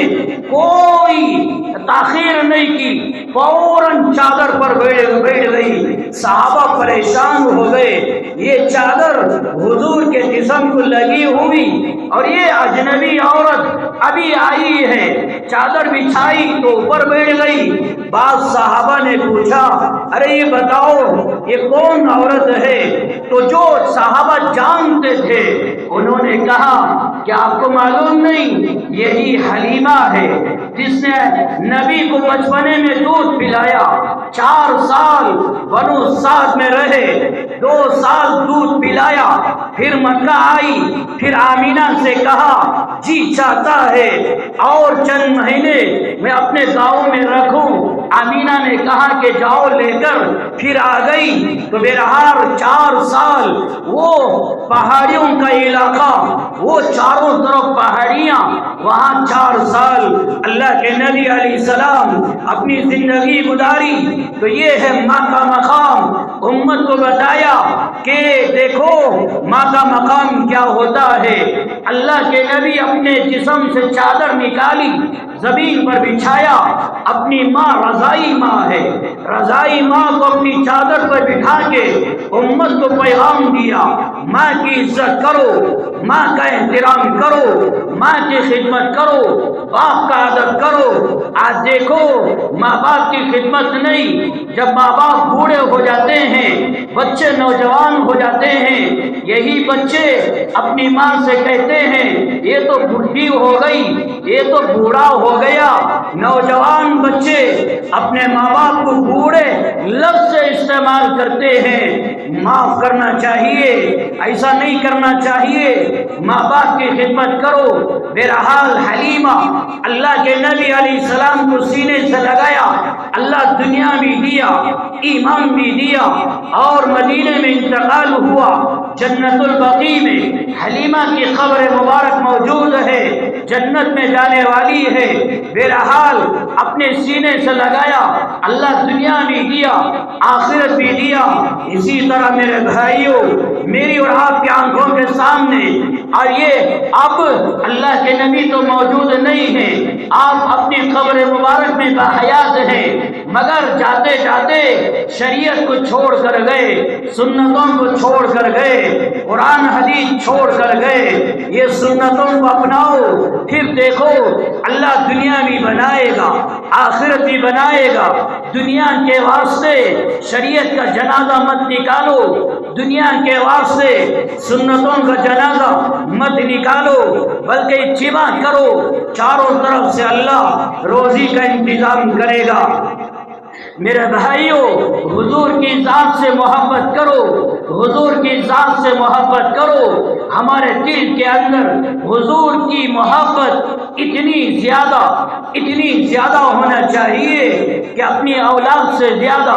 کوئی تاخیر نہیں کی، فوراً چادر پر بیٹھ گئی، صحابہ پریشان ہو گئے، یہ چادر حضور کے جسم کو لگی ہوئی اور یہ اجنبی عورت ابھی آئی ہے، چادر بچھائی تو اوپر بیٹھ گئی۔ بعض صحابہ نے پوچھا ارے یہ بتاؤ یہ کون عورت ہے؟ تو جو صحابہ جانتے تھے انہوں نے کہا کہ آپ کو معلوم نہیں، یہی حلیمہ ہے، جس نے نبی کو بچپنے میں دودھ پلایا، 4 سال بنو سعد میں رہے، 2 سال دودھ پلایا، پھر مکہ آئی، پھر آمینہ سے کہا جی چاہتا ہے اور چند مہینے میں اپنے گاؤں میں رکھوں۔ آمینہ نے کہا کہ جاؤ لے کر، پھر آ گئی۔ تو بہرحال 4 سال وہ پہاڑیوں کا علاقہ، وہ چاروں طرف پہاڑیاں، وہاں 4 سال اللہ کے نبی علیہ السلام اپنی زندگی گزاری۔ تو یہ ہے ماں کا مقام۔ امت کو بتایا کہ دیکھو ماں کا مقام کیا ہوتا ہے۔ اللہ کے نبی اپنے جسم سے چادر نکالی، زمین پر بچھایا، اپنی ماں رضائی ماں ہے، رضائی ماں کو اپنی چادر پر بٹھا کے امت کو پیغام دیا، ماں کی عزت کرو، ماں کا احترام کرو، ماں کی خدمت کرو، باپ کا ادب کرو۔ آج دیکھو ماں باپ کی خدمت نہیں، جب ماں باپ بوڑھے ہو جاتے ہیں، بچے نوجوان ہو جاتے ہیں، یہی بچے اپنی ماں سے کہتے ہیں یہ تو بوڑھی ہو گئی، یہ تو بوڑھا ہو گیا۔ نوجوان بچے اپنے ماں باپ کو بوڑھے لفظ سے استعمال کرتے ہیں۔ معاف کرنا چاہیے، ایسا نہیں کرنا چاہیے، ماں باپ کی خدمت کرو۔ بہرحال حلیمہ اللہ کے نبی علیہ السلام کو سینے سے لگایا، اللہ دنیا بھی دیا، ایمان بھی دیا، اور مدینے میں انتقال ہوا۔ جنت البقیع میں حلیمہ کی قبر مبارک موجود ہے، جنت میں جانے والی ہے۔ بہرحال اپنے سینے سے لگایا، اللہ دنیا بھی دیا، آخرت بھی دیا۔ اسی طرح میرے بھائیوں، میری اور آپ کی آنکھوں کے سامنے، اور یہ اب اللہ کے نبی تو موجود نہیں ہیں، آپ اپنی قبر مبارک میں باحیات ہیں، مگر جاتے جاتے شریعت کو چھوڑ کر گئے، سنتوں کو چھوڑ کر گئے، قرآن حدیث چھوڑ کر گئے۔ یہ سنتوں کو اپناؤ، پھر دیکھو اللہ دنیا بھی بنائے گا، آخرت بھی بنائے گا۔ دنیا کے واسطے شریعت کا جنازہ مت نکالو، دنیا کے واسطے سنتوں کا جنازہ مت نکالو، بلکہ اتباع کرو، چاروں طرف سے اللہ روزی کا انتظام کرے گا۔ میرے بھائیوں، حضور کی ذات سے محبت کرو، حضور کی ذات سے محبت کرو۔ ہمارے دل کے اندر حضور کی محبت اتنی زیادہ ہونا چاہیے کہ اپنی اولاد سے زیادہ،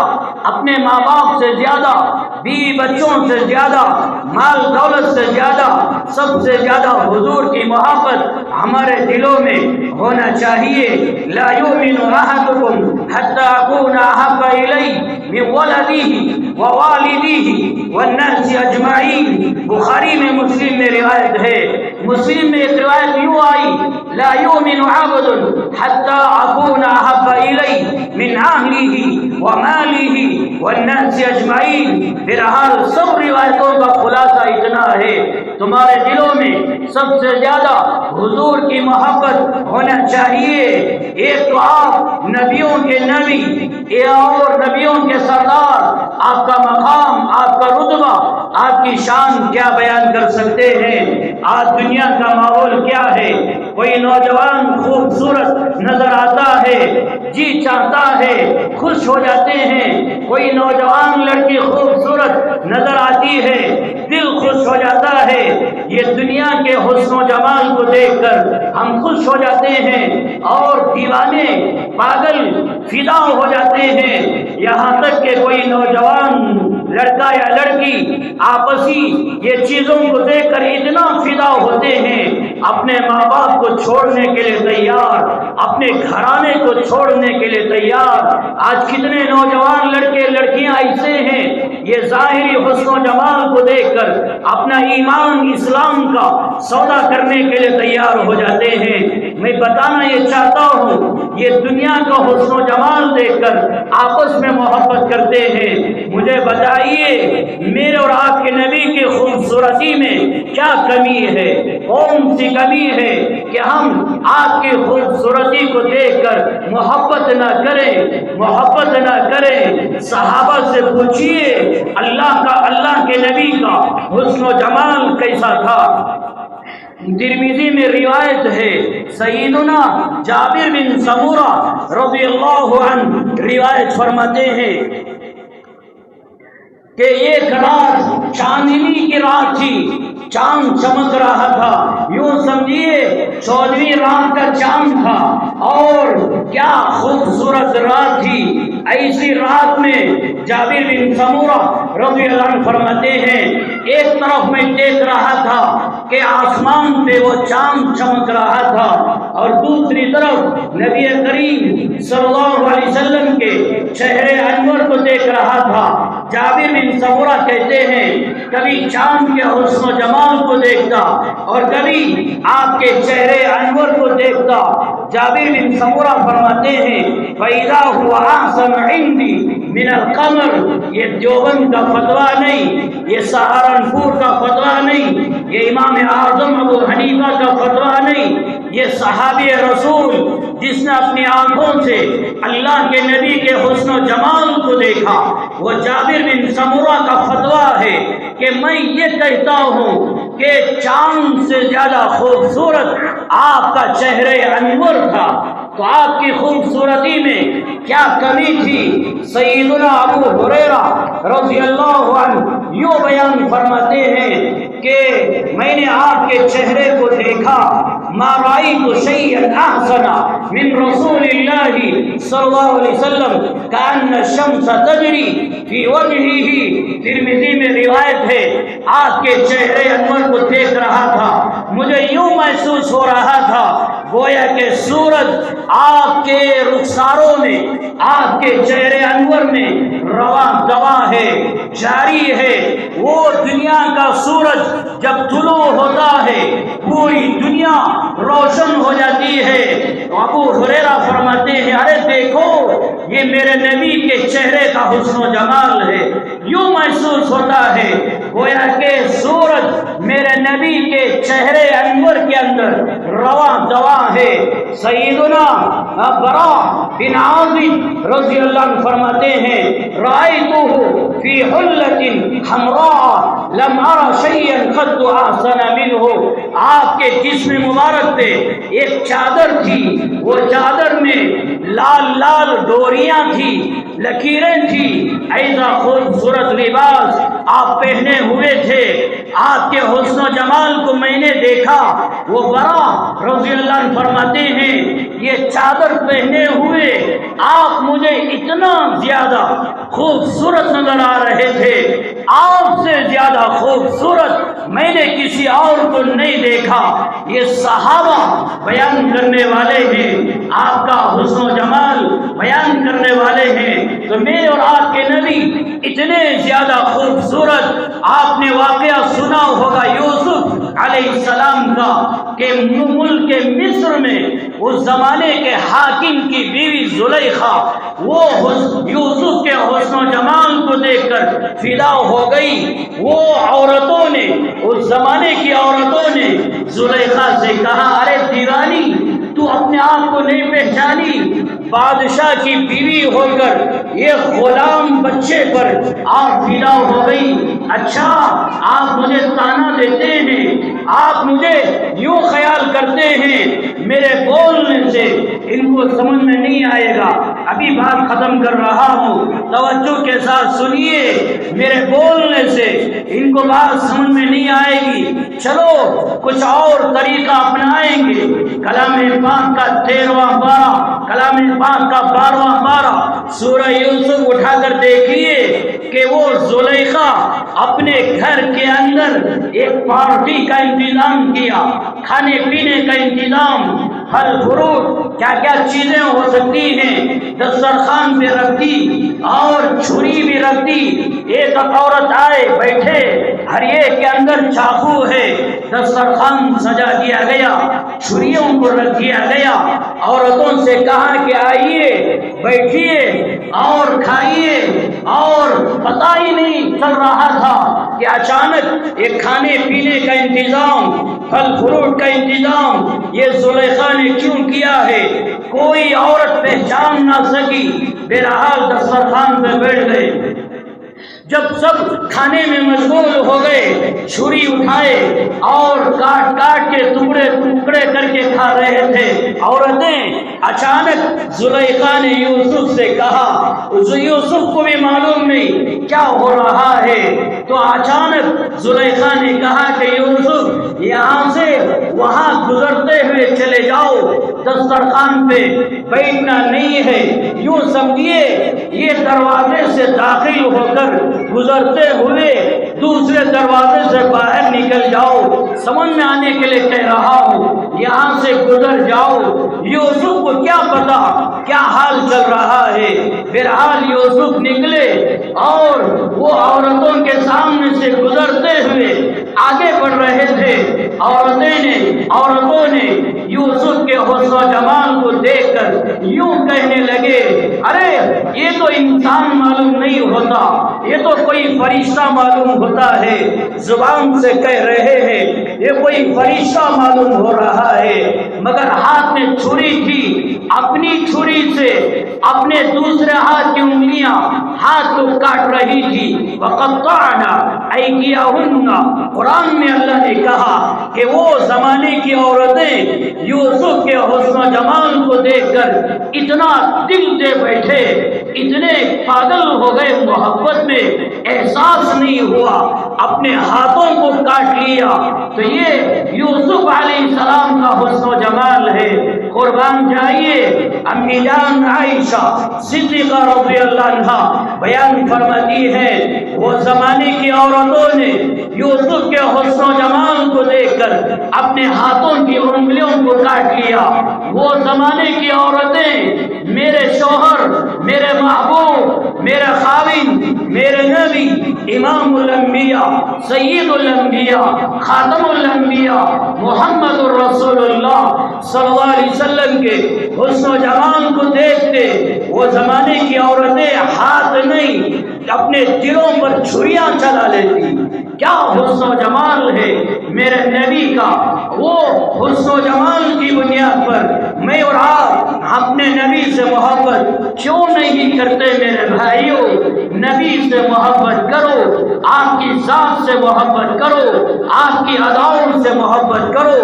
اپنے ماں باپ سے زیادہ، بیوی بچوں سے زیادہ، مال دولت سے زیادہ، سب سے زیادہ حضور کی محبت ہمارے دلوں میں ہونا چاہیے۔ لا یؤمن احدکم حتی اکون احب الیہ من ولدہ ووالدہ والناس اجمعین۔ بخاری میں، مسلم میں روایت ہے، مسلم میں ایک روایت یوں آئی، لا یؤمن عبد حتی اکون احب الیہ من اہلہ ومالہ والناس اجمعین۔ بہرحال سب روایتوں کا خلاصہ اتنا ہے، تمہارے دلوں میں سب سے زیادہ حضور کی محبت ہونا چاہیے۔ ایک تو آپ نبیوں کے نبی اور نبیوں کے سردار، آپ کا مقام، آپ کا رتبہ، آپ کی شان کیا بیان کر سکتے ہیں؟ آج دنیا کا ماحول کیا ہے؟ کوئی نوجوان خوبصورت نظر آتا ہے، جی چاہتا ہے، خوش ہو جاتے ہیں۔ کوئی نوجوان لڑکی خوبصورت نظر آتی ہے، دل خوش ہو جاتا ہے۔ یہ دنیا کے حسن و جمال کو دیکھ کر ہم خوش ہو جاتے ہیں، اور دیوانے، پاگل، فدا ہو جاتے ہیں۔ یہاں تک کہ کوئی نوجوان لڑکا یا لڑکی آپسی یہ چیزوں کو دیکھ کر اتنا فدا ہوتے ہیں، اپنے ماں باپ کو چھوڑنے کے لیے تیار، اپنے گھرانے کو چھوڑنے کے لیے تیار۔ آج کتنے نوجوان لڑکے لڑکیاں ایسے ہیں، یہ ظاہری حسن و جمال کو دیکھ کر اپنا ایمان اسلام کا سودا کرنے کے لیے تیار ہو جاتے ہیں۔ میں بتانا یہ چاہتا ہوں، یہ دنیا کا حسن و جمال دیکھ کر آپس میں محبت کرتے ہیں۔ مجھے بتائیے میرے اور آپ کے نبی کی خوبصورتی میں کیا کمی ہے؟ کون سی کمی ہے کہ ہم آپ کی خوبصورتی کو دیکھ کر محبت نہ کریں؟ صحابہ سے پوچھیے اللہ کے نبی کا حسن و جمال کیسا تھا۔ ترمذی میں روایت ہے، سیدنا جابر بن سمورہ رضی اللہ عنہ روایت فرماتے ہیں کہ ایک رات چاندنی کی رات تھی، چاند چمک رہا تھا، یوں سمجھیے 14ویں رات کا چاند تھا، اور کیا خوبصورت رات تھی۔ ایسی رات میں جابر بن سمورہ رضی اللہ عنہ فرماتے ہیں، ایک طرف میں دیکھ رہا تھا کہ آسمان پہ وہ چاند چمک رہا تھا، اور دوسری طرف نبی کریم صلی اللہ علیہ وسلم کے چہرے انور کو دیکھ رہا تھا۔ جابر بن سمورہ کہتے ہیں کبھی چاند کے حسن و جمال کو دیکھتا اور کبھی آپ کے چہرے انور کو دیکھتا۔ جابر بن سمورہ فرماتے ہیں فَإِذَا هُوَ أَحْسَنُ عِندِي مِنَ الْقَمَرِ، یہ دیوبند کا فتویٰ نہیں، یہ سہارنپور کا فتویٰ نہیں، یہ امام اعظم ابو حنیفہ کا فتویٰ نہیں، یہ صحابی رسول جس نے اپنی آنکھوں سے اللہ کے نبی کے حسن و جمال کو دیکھا، وہ جابر بن سمورہ کا فتویٰ ہے کہ میں یہ کہتا ہوں کہ چاند سے زیادہ خوبصورت آپ کا چہرے انور تھا، تو آپ کی خوبصورتی میں کیا کمی تھی؟ سیدنا ابو ہریرہ رضی اللہ عنہ یوں بیان فرماتے ہیں کہ میں نے آپ کے چہرے کو دیکھا، ما رأيت شيئا أحسن من رسول الله صلی اللہ علیہ وسلم كأن الشمس تجری فی وجهه۔ ترمذی میں روایت ہے، آپ کے چہرے انور کو دیکھ رہا تھا، مجھے یوں محسوس ہو رہا تھا گویا کہ سورج آپ کے رخساروں میں، آپ کے چہرے انور میں رواں دواں ہے، جاری ہے۔ وہ دنیا کا سورج جب طلوع ہوتا ہے پوری دنیا روشن ہو جاتی ہے۔ ابو ہریرہ فرماتے ہیں ارے دیکھو یہ میرے نبی کے چہرے کا حسن و جمال ہے، یوں محسوس ہوتا ہے گویا کہ سورج میرے نبی کے چہرے انور کے اندر رواں دواں ہے۔ سیدنا براء بن عازب رضی اللہ عنہ فرماتے ہیں رأیتہ فی حلۃ حمراء لم ارى شیئا قط احسن منہ۔ آپ کے جسم مبارک پہ ایک چادر تھی، وہ چادر میں لال لال ڈوریاں تھی، لکیریں تھی، ایسا خوبصورت لباس آپ پہنے ہوئے تھے۔ آپ کے حسن و جمال کو میں نے دیکھا۔ وہ براء رضی اللہ عنہ فرماتے ہیں یہ چادر پہنے ہوئے آپ مجھے اتنا زیادہ خوبصورت نظر آ رہے تھے، آپ سے زیادہ خوبصورت میں نے کسی اور کو نہیں دیکھا۔ یہ صحابہ بیان کرنے والے ہیں، آپ کا حسن و جمال بیان کرنے والے ہیں، تو میں اور آپ کے نبی اتنے زیادہ خوبصورت۔ آپ نے واقعہ سنا ہوگا یوسف علیہ السلام کا کہ ملک مصر میں اس زمانے کے حاکم کی بیوی زلیخا وہ یوسف کے حسن و جمال کو دیکھ کر فدا ہو گئی۔ وہ عورتوں نے، اس زمانے کی عورتوں نے زلیخا سے کہا ارے دیوانی تو اپنے آپ کو نہیں پہچانی؟ بادشاہ کی بیوی ہو کر ایک غلام بچے پر آپ فدا ہو گئی۔ اچھا آپ مجھے تانا دیتے ہیں، آپ مجھے یوں خیال کرتے ہیں میرے بولنے سے ان کو سمجھ میں نہیں آئے گا۔ ابھی بات ختم کر رہا ہوں، توجہ کے ساتھ سنیے، میرے بولنے سے ان کو بات سمجھ میں نہیں آئے گی، چلو کچھ اور طریقہ اپنائیں گے۔ کلام پاک کا 13واں پارہ، کلام پاک کا 12واں پارہ سورہ یوسف اٹھا کر دیکھیے کہ وہ زلیخا اپنے گھر کے اندر ایک پارٹی کا انتظام کیا، کھانے پینے کا انتظام، پھل فروٹ کیا کیا چیزیں ہو سکتی ہیں دسترخوان پہ رکھ دی، اور چھری بھی رکھ دی۔ ایک عورت آئے بیٹھے، ہر ایک کے اندر چاقو ہے، دسترخوان سجا دیا گیا، چھریوں کو رکھ دیا گیا، عورتوں سے کہا کہ آئیے بیٹھیے اور کھائیے، اور پتہ ہی نہیں چل رہا تھا کہ اچانک ایک کھانے پینے کا انتظام، پھل فروٹ کا انتظام یہ زلیخا نے کیوں کیا ہے؟ کوئی عورت پہچان نہ سکی، بہرحال دسترخوان پہ بیٹھ گئے۔ جب سب کھانے میں مشغول ہو گئے، چھری اٹھائے اور کاٹ کاٹ کے ٹکڑے ٹکڑے کر کے کھا رہے تھے، عورتیں اچانک زلیخا نے یوسف سے کہا، یوسف کو بھی معلوم نہیں کیا ہو رہا ہے، تو اچانک زلیخا نے کہا کہ یوسف یہاں سے وہاں گزرتے ہوئے چلے جاؤ، دسترخوان پہ بیٹھنا نہیں ہے، یوں سمجھیے یہ دروازے سے داخل ہو کر گزرتے ہوئے دوسرے دروازے سے باہر نکل جاؤ، سمجھ میں آنے کے لیے کہہ رہا ہوں، یہاں سے گزر جاؤ۔ یوسف کو کیا پتا کیا حال چل رہا ہے، بہرحال یوسف نکلے اور وہ عورتوں کے سامنے سے گزرتے ہوئے آگے بڑھ رہے تھے۔ عورتوں نے یوسف کے حسن و جمال کو دیکھ کر یوں کہنے لگے، ارے یہ تو انسان معلوم نہیں ہوتا، یہ تو کوئی فرشتہ معلوم ہوتا ہے، زبان سے کہہ رہے ہیں یہ کوئی فرشتہ معلوم ہو رہا ہے، مگر ہاتھ میں چھری تھی، اپنی چھری سے اپنے دوسرے ہاتھ کی انگلیاں ہاتھ کو کاٹ رہی تھی۔ وَقَطَّعْنَا أَيْدِيَهُنَّ، قرآن میں اللہ نے کہا کہ وہ زمانے کی عورتیں یوسف کے حسن و جمال کو دیکھ کر اتنا دل دے بیٹھے، اتنے پاگل ہو گئے محبت میں، احساس نہیں ہوا، اپنے ہاتھوں کو کاٹ لیا۔ تو یہ یوسف علیہ السلام کا حسن و جمال ہے۔ قربان جائیے، امی جان عائشہ صدیقہ رضی اللہ عنہا بیان فرماتی ہے، وہ زمانے کی عورتوں نے یوسف کے حسن و جمال کو دیکھ کر اپنے ہاتھوں کی انگلیوں کو کاٹ لیا۔ وہ زمانے کی عورتیں میرے شوہر، میرے محبوب، میرے خاوند، میرے نبی، امام الانبیاء، سید الانبیاء، خاتم الانبیاء، محمد الرسول اللہ صلی اللہ علیہ وسلم کے حسن و جمال کو دیکھتے، وہ زمانے کی عورتیں ہاتھ نہیں اپنے دلوں پر چھریاں چلا لیتی۔ کیا حسن و جمال ہے میرے نبی کا، وہ حسن و جمال کی بنیاد پر میں اور آپ اپنے نبی سے محبت کیوں نہیں کرتے؟ میرے بھائیوں، نبی سے محبت کرو، آپ کی ذات سے محبت کرو، آپ کی اداؤں سے محبت کرو،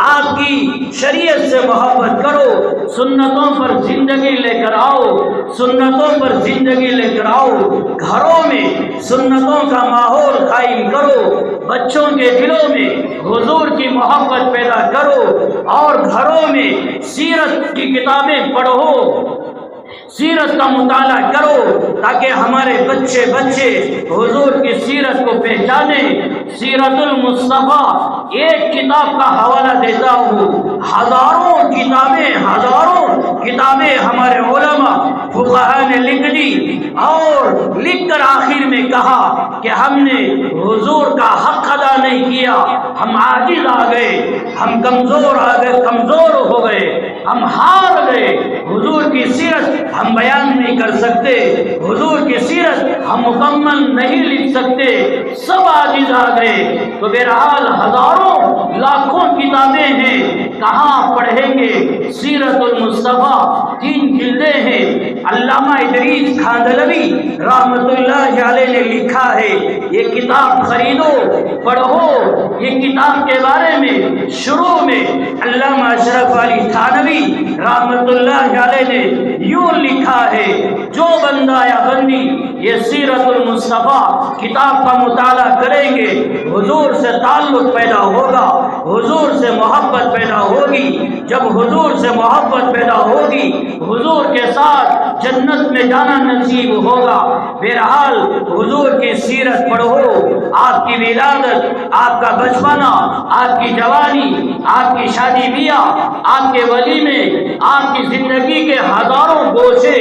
آپ کی شریعت سے محبت کرو، سنتوں پر زندگی لے کر آؤ، سنتوں پر زندگی لے کر آؤ، گھروں میں سنتوں کا ماحول قائم کرو، بچوں کے دلوں میں حضور کی محبت پیدا کرو، اور گھروں میں سیرت کی کتابیں پڑھو، سیرت کا مطالعہ کرو، تاکہ ہمارے بچے حضور کی سیرت کو پہچانیں۔ سیرت المصطفیٰ ایک کتاب کا حوالہ دیتا ہوں، ہزاروں کتابیں ہمارے علماء فقہاء نے لکھ دی، اور لکھ کر آخر میں کہا کہ ہم نے حضور کا حق ادا نہیں کیا، ہم عاجز آ گئے، ہم کمزور ہو گئے، ہم ہار گئے، حضور کی سیرت ہم بیان نہیں کر سکتے، حضور کی سیرت ہم مکمل نہیں لکھ سکتے، سب عاجز آ گئے۔ تو بہرحال ہزاروں لاکھوں کتابیں ہیں، کہاں پڑھیں گے؟ سیرت المصطفیٰ 3 جلدیں ہیں، علامہ ادریس کھاندلوی رحمت اللہ علیہ نے لکھا ہے، یہ کتاب خریدو، پڑھو۔ یہ کتاب کے بارے میں شروع میں علامہ اشرف علی تھانوی رحمت اللہ علیہ نے یوں لکھا ہے، جو بندہ یا بندی یہ سیرت المصطفیٰ کتاب کا مطالعہ کریں گے، حضور سے تعلق پیدا ہوگا، حضور سے محبت پیدا ہوگی، جب حضور سے محبت پیدا ہوگی حضور کے ساتھ جنت میں جانا نصیب ہوگا۔ بہرحال حضور کی سیرت پڑھو، آپ کی ولادت، آپ کا بچپنا، آپ کی جوانی، آپ کی شادی بیاہ، آپ کے ولیمے، آپ کی زندگی کے ہزاروں گوشے،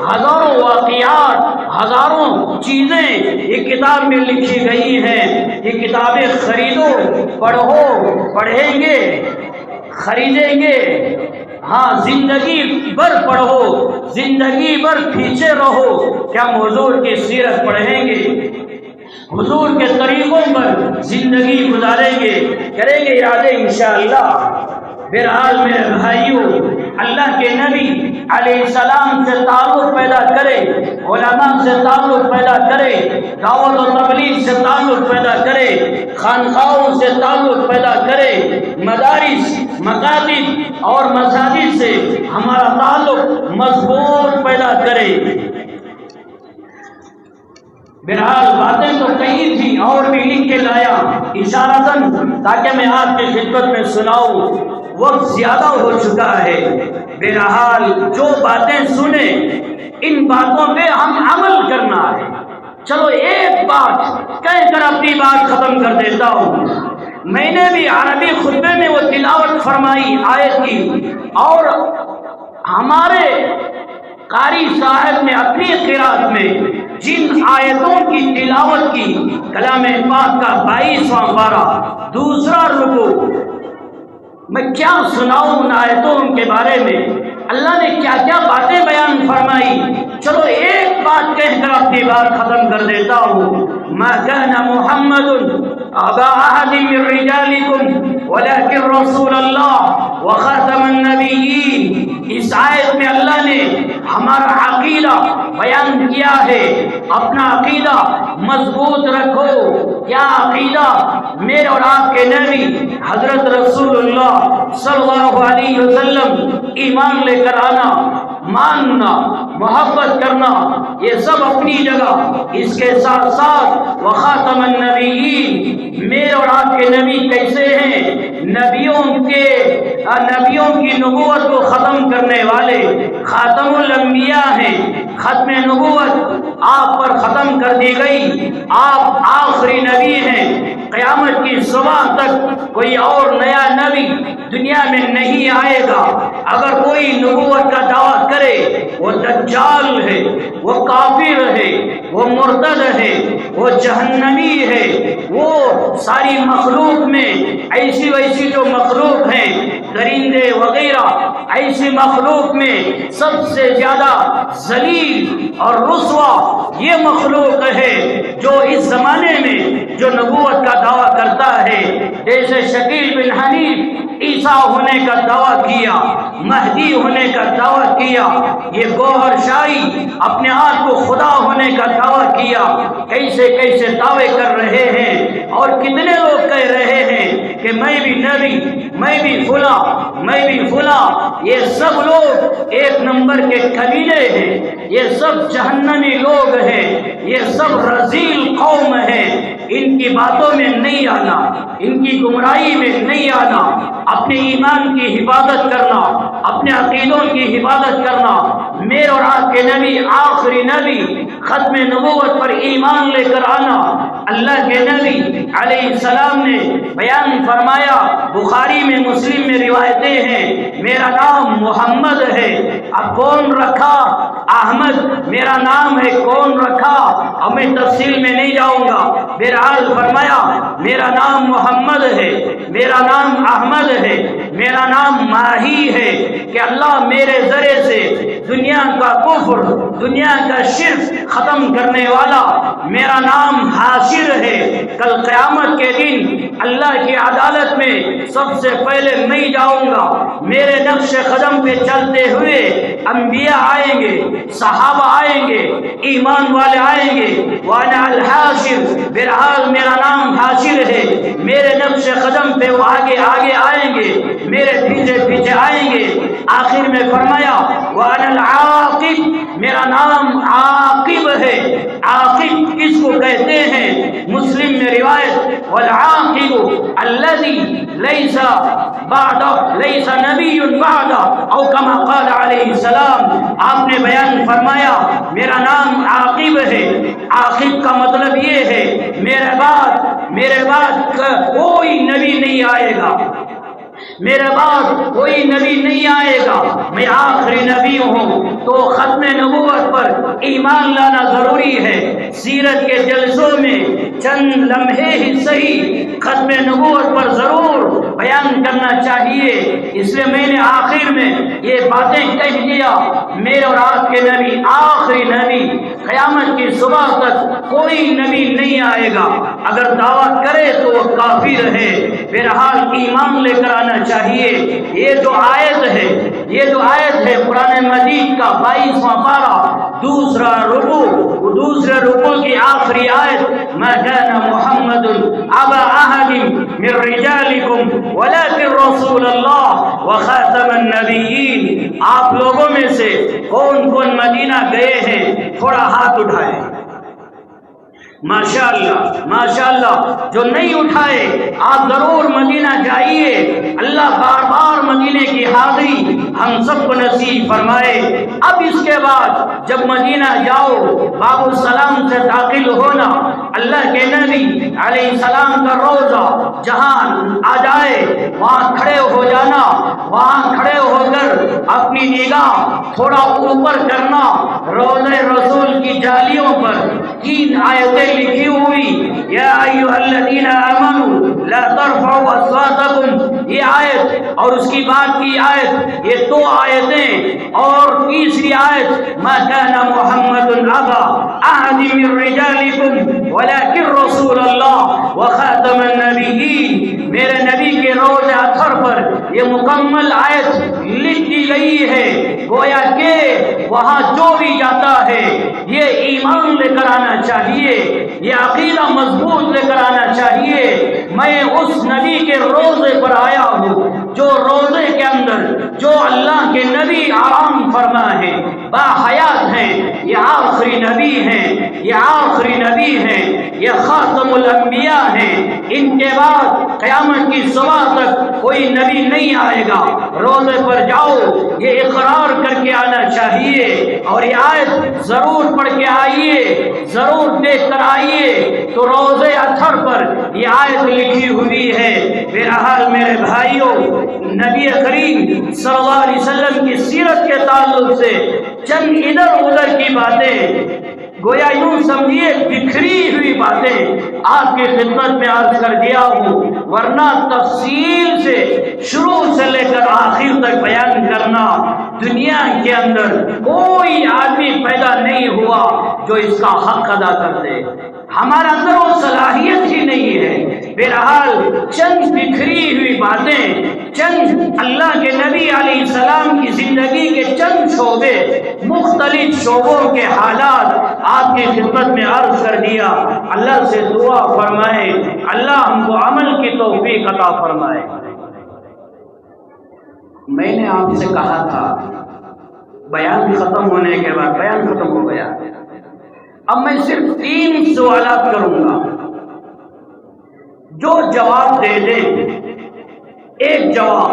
ہزاروں واقعات، ہزاروں چیزیں یہ کتاب میں لکھی گئی ہیں۔ یہ کتابیں خریدو، پڑھو، پڑھیں گے، خریدیں گے، ہاں زندگی بھر پڑھو، زندگی بھر پیچھے رہو کہ ہم حضور کی سیرت پڑھیں گے، حضور کے طریقوں پر زندگی گزاریں گے، کریں گے یادیں انشاءاللہ۔ بہرحال میرے بھائیوں، اللہ کے نبی علیہ السلام سے تعلق پیدا کرے، علماء سے تعلق پیدا کرے، دعوت و تبلیغ سے تعلق پیدا کرے، خانقاہوں سے تعلق پیدا کرے، مدارس، مکاتب اور مساجد سے ہمارا تعلق مضبوط پیدا کرے۔ بہرحال باتیں تو کئی تھی اور بھی لکھ کے لایا اشارتاً تاکہ میں آپ کی خدمت میں سناؤں، وقت زیادہ ہو چکا ہے۔ بہرحال جو باتیں سنیں ان باتوں پہ ہم عمل کرنا ہے۔ چلو ایک بات کہہ کر اپنی بات ختم کر دیتا ہوں۔ میں نے بھی عربی خطبے میں وہ تلاوت فرمائی آیت کی، اور ہمارے قاری صاحب نے اپنی قرات میں جن آیتوں کی تلاوت کی، کلام پاک کا 22واں پارہ دوسرا رکوع، میں کیا سناؤں ان آیتوں کے بارے میں، اللہ نے کیا کیا باتیں بیان فرمائی۔ چلو ایک بات کہہ کر اپنی بات ختم کر دیتا ہوں۔ ما كان محمد ابا احد من رجالكم ولكن رسول الله وخاتم النبيين۔ اس آیت میں اللہ نے ہمارا عقیدہ بیان کیا ہے۔ اپنا عقیدہ مضبوط رکھو۔ کیا عقیدہ؟ میرے اور آپ کے نبی حضرت رسول اللہ صلی اللہ علیہ وسلم ایمان لے کر آنا، ماننا، محبت کرنا، یہ سب اپنی جگہ۔ اس کے ساتھ ساتھ وخاتم النبیین، میرے اور آپ کے نبی کیسے ہیں؟ نبیوں کی نبوت کو ختم کرنے والے خاتم الانبیاء ہیں۔ ختم نبوت آپ پر ختم کر دی گئی، آپ آخری نبی ہیں۔ قیامت کی صبح تک کوئی اور نیا نبی دنیا میں نہیں آئے گا۔ اگر کوئی نبوت کا دعویٰ کرے وہ دجال ہے، وہ کافر ہے، وہ مرتد ہے، وہ جہنمی ہے۔ وہ ساری مخلوق میں ایسی ویسی جو مخلوق ہیں، درندے وغیرہ، ایسی مخلوق میں سب سے زیادہ ذلیل اور رسوا یہ مخلوق ہے جو اس زمانے میں جو نبوت کا دعویٰ کرتا ہے۔ جیسے شکیل بن حنیف عیسیٰ ہونے کا دعویٰ کیا، مہدی ہونے کا دعویٰ کیا، یہ گوہر شاہی اپنے آپ کو خدا ہونے کا دعویٰ کیا۔ کیسے کیسے دعوے کر رہے ہیں، اور کتنے لوگ کہہ رہے ہیں کہ میں بھی نبی، میں بھی فلاں، میں بھی فلاں۔ یہ سب لوگ ایک نمبر کے کمینے ہیں، یہ سب جہنمی لوگ ہیں، یہ سب رذیل قوم ہیں۔ ان کی باتوں میں نہیں آنا، ان کی گمراہی میں نہیں آنا، اپنے ایمان کی حفاظت کرنا، اپنے عقیدوں کی حفاظت کرنا۔ میرے اور آپ کے نبی آخری نبی، ختم نبوت پر ایمان لے کر آنا۔ اللہ کے نبی علیہ السلام نے بیان فرمایا، بخاری میں، مسلم میں روایتیں ہیں، میرا نام محمد ہے۔ اب کون رکھا؟ احمد میرا نام ہے، کون رکھا؟ اب میں تفصیل میں نہیں جاؤں گا۔ بہرحال فرمایا میرا نام محمد ہے، میرا نام احمد ہے، میرا نام ماہی ہے، کہ اللہ میرے ذریعے سے دنیا کا کفر، دنیا کا شرک ختم کرنے والا میرا نام حاشر ہے۔ کل قیامت کے دن اللہ کی عدالت میں سب سے پہلے میں جاؤں گا۔ میرے نقش قدم پہ چلتے ہوئے انبیاء آئیں گے، صحابہ آئیں گے، ایمان والے آئیں گے۔ وانا الحاشر، بہرحال میرا نام حاشر ہے۔ میرے نقش قدم پہ وہ آگے آگے آئیں گے، میرے پیچھے پیچھے آئیں گے۔ آخر میں فرمایا وانا العاقب، میرا نام عاقب ہے۔ عاقب کس کو کہتے ہیں؟ مسلم میں روایت، والعاقب الذي ليس نبی بعد، او کما قال علیہ السلام۔ آپ نے بیان فرمایا میرا نام عاقب ہے۔ عاقب کا مطلب یہ ہے میرے بعد کوئی نبی نہیں آئے گا، میرے بعد کوئی نبی نہیں آئے گا، میں آخری نبی ہوں۔ تو ختم نبوت پر ایمان لانا ضروری ہے۔ سیرت کے جلسوں میں چند لمحے ہی صحیح ختم نبوت پر ضرور بیان کرنا چاہیے۔ اس لیے میں نے آخر میں یہ باتیں کہہ دیا۔ میرے اور آپ کے نبی آخری نبی، قیامت کی صبح تک کوئی نبی نہیں آئے گا، اگر دعویٰ کرے تو وہ کافر ہے۔ بہرحال ایمان لے کر آنا چاہیے۔ یہ جو آیت ہے قرآن مجید کا 22واں پارہ، دوسرا رکوع کی آخری آیت، ما كان محمد ابا احد من رجالکم ولكن رسول اللہ وخاتم النبیین۔ آپ لوگوں میں سے کون کون مدینہ گئے ہیں؟ تھوڑا ہاتھ اٹھائے۔ ماشاءاللہ جو نہیں اٹھائے آپ ضرور مدینہ جائیے۔ اللہ بار بار مدینے کی حاضری ہم سب کو نصیب فرمائے۔ اب اس کے بعد جب مدینہ جاؤ، باب السلام سے داخل ہونا، اللہ کے نبی علیہ السلام کا روضہ جہاں آ جائے وہاں کھڑے ہو جانا، وہاں کھڑے ہو کر اپنی نگاہ تھوڑا اوپر کرنا، روضہ رسول کی جالیوں پر 3 آیتیں لکھی ہوئی، یا ایھا الذین آمنوا لا ترفعوا اصواتکم، یہ آیت اور اس کی بعد کی آیت، یہ 2 آیتیں، اور تیسری آیت ما كان محمد ابا احد من رجالکم ولكن رسول اللہ وخاتم النبیین۔ میرے نبی کے روز اطہر پر یہ مکمل آیت لکھ دی گئی ہے، گویا کہ وہاں جو بھی جاتا ہے یہ ایمان لے کر آنا چاہیے، یہ عقیدہ مضبوط لے کر آنا چاہیے۔ میں اس نبی کے روزے پر آیا ہوں جو روزے کے اندر جو اللہ کے نبی آرام فرما ہے، باحیات ہیں، یہ آخری نبی ہیں، یہ خاتم الانبیاء ہیں، ان کے بعد قیامت کی صبح تک کوئی نبی نہیں آئے گا۔ روزے پر جاؤ، یہ اقرار کر کے آنا چاہیے، اور یہ آیت ضرور پڑھ کے آئیے، ضرور دیکھ کر آئیے۔ تو روزے اطہر پر یہ آیت لکھی ہوئی ہے۔ بہرحال میرے بھائیوں، نبی کریم صلی اللہ علیہ وسلم کی سیرت کے تعلق سے چند ادھر ادھر کی باتیں، گویا یوں سمجھیے بکھری ہوئی باتیں آپ کی خدمت میں عرض کر دیا ہوں، ورنہ تفصیل سے شروع سے لے کر آخر تک بیان کرنا، دنیا کے اندر کوئی آدمی پیدا نہیں ہوا جو اس کا حق ادا کر دے، ہمارے اندر وہ صلاحیت ہی نہیں ہے۔ بہرحال چند بکھری ہوئی باتیں، چند اللہ کے نبی علیہ السلام کی زندگی کے چند شعبے، مختلف شعبوں کے حالات آپ کی خدمت میں عرض کر دیا۔ اللہ سے دعا فرمائے اللہ ہم کو عمل کی توفیق عطا فرمائے۔ میں نے آپ سے کہا تھا بیان ختم ہونے کے بعد، بیان ختم ہو گیا، اب میں صرف 3 سوالات کروں گا، جو جواب دے دیں، ایک جواب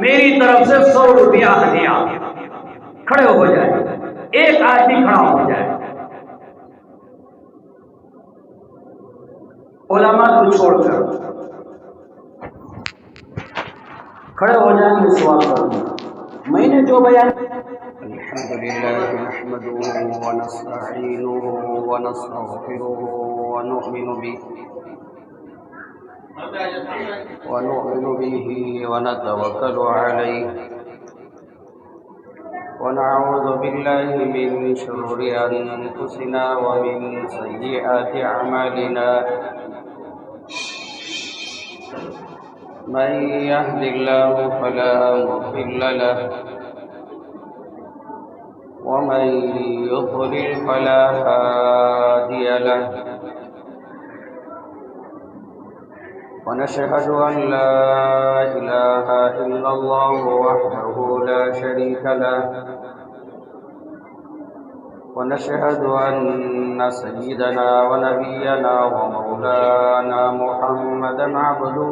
میری طرف سے 100 روپیہ ہدیہ۔ کھڑے ہو جائے، ایک آدمی کھڑا ہو جائے، علماء کو چھوڑ کر کھڑے ہو جائیں، میں سوال کروں گا۔ میں نے جو بیان الحمدللہ نحمده ونستعینه ونستغفره ونؤمن به ونتوکل علیہ ونعوذ باللہ من شرور انفسنا ومن سیئات اعمالنا، من يهد الله فلا مضل له ومن يضلل فلا هادي له، ونشهد أن لا إله إلا الله وحده لا شريك له، ونشهد أن سيدنا ونبينا ومولانا محمدا عبده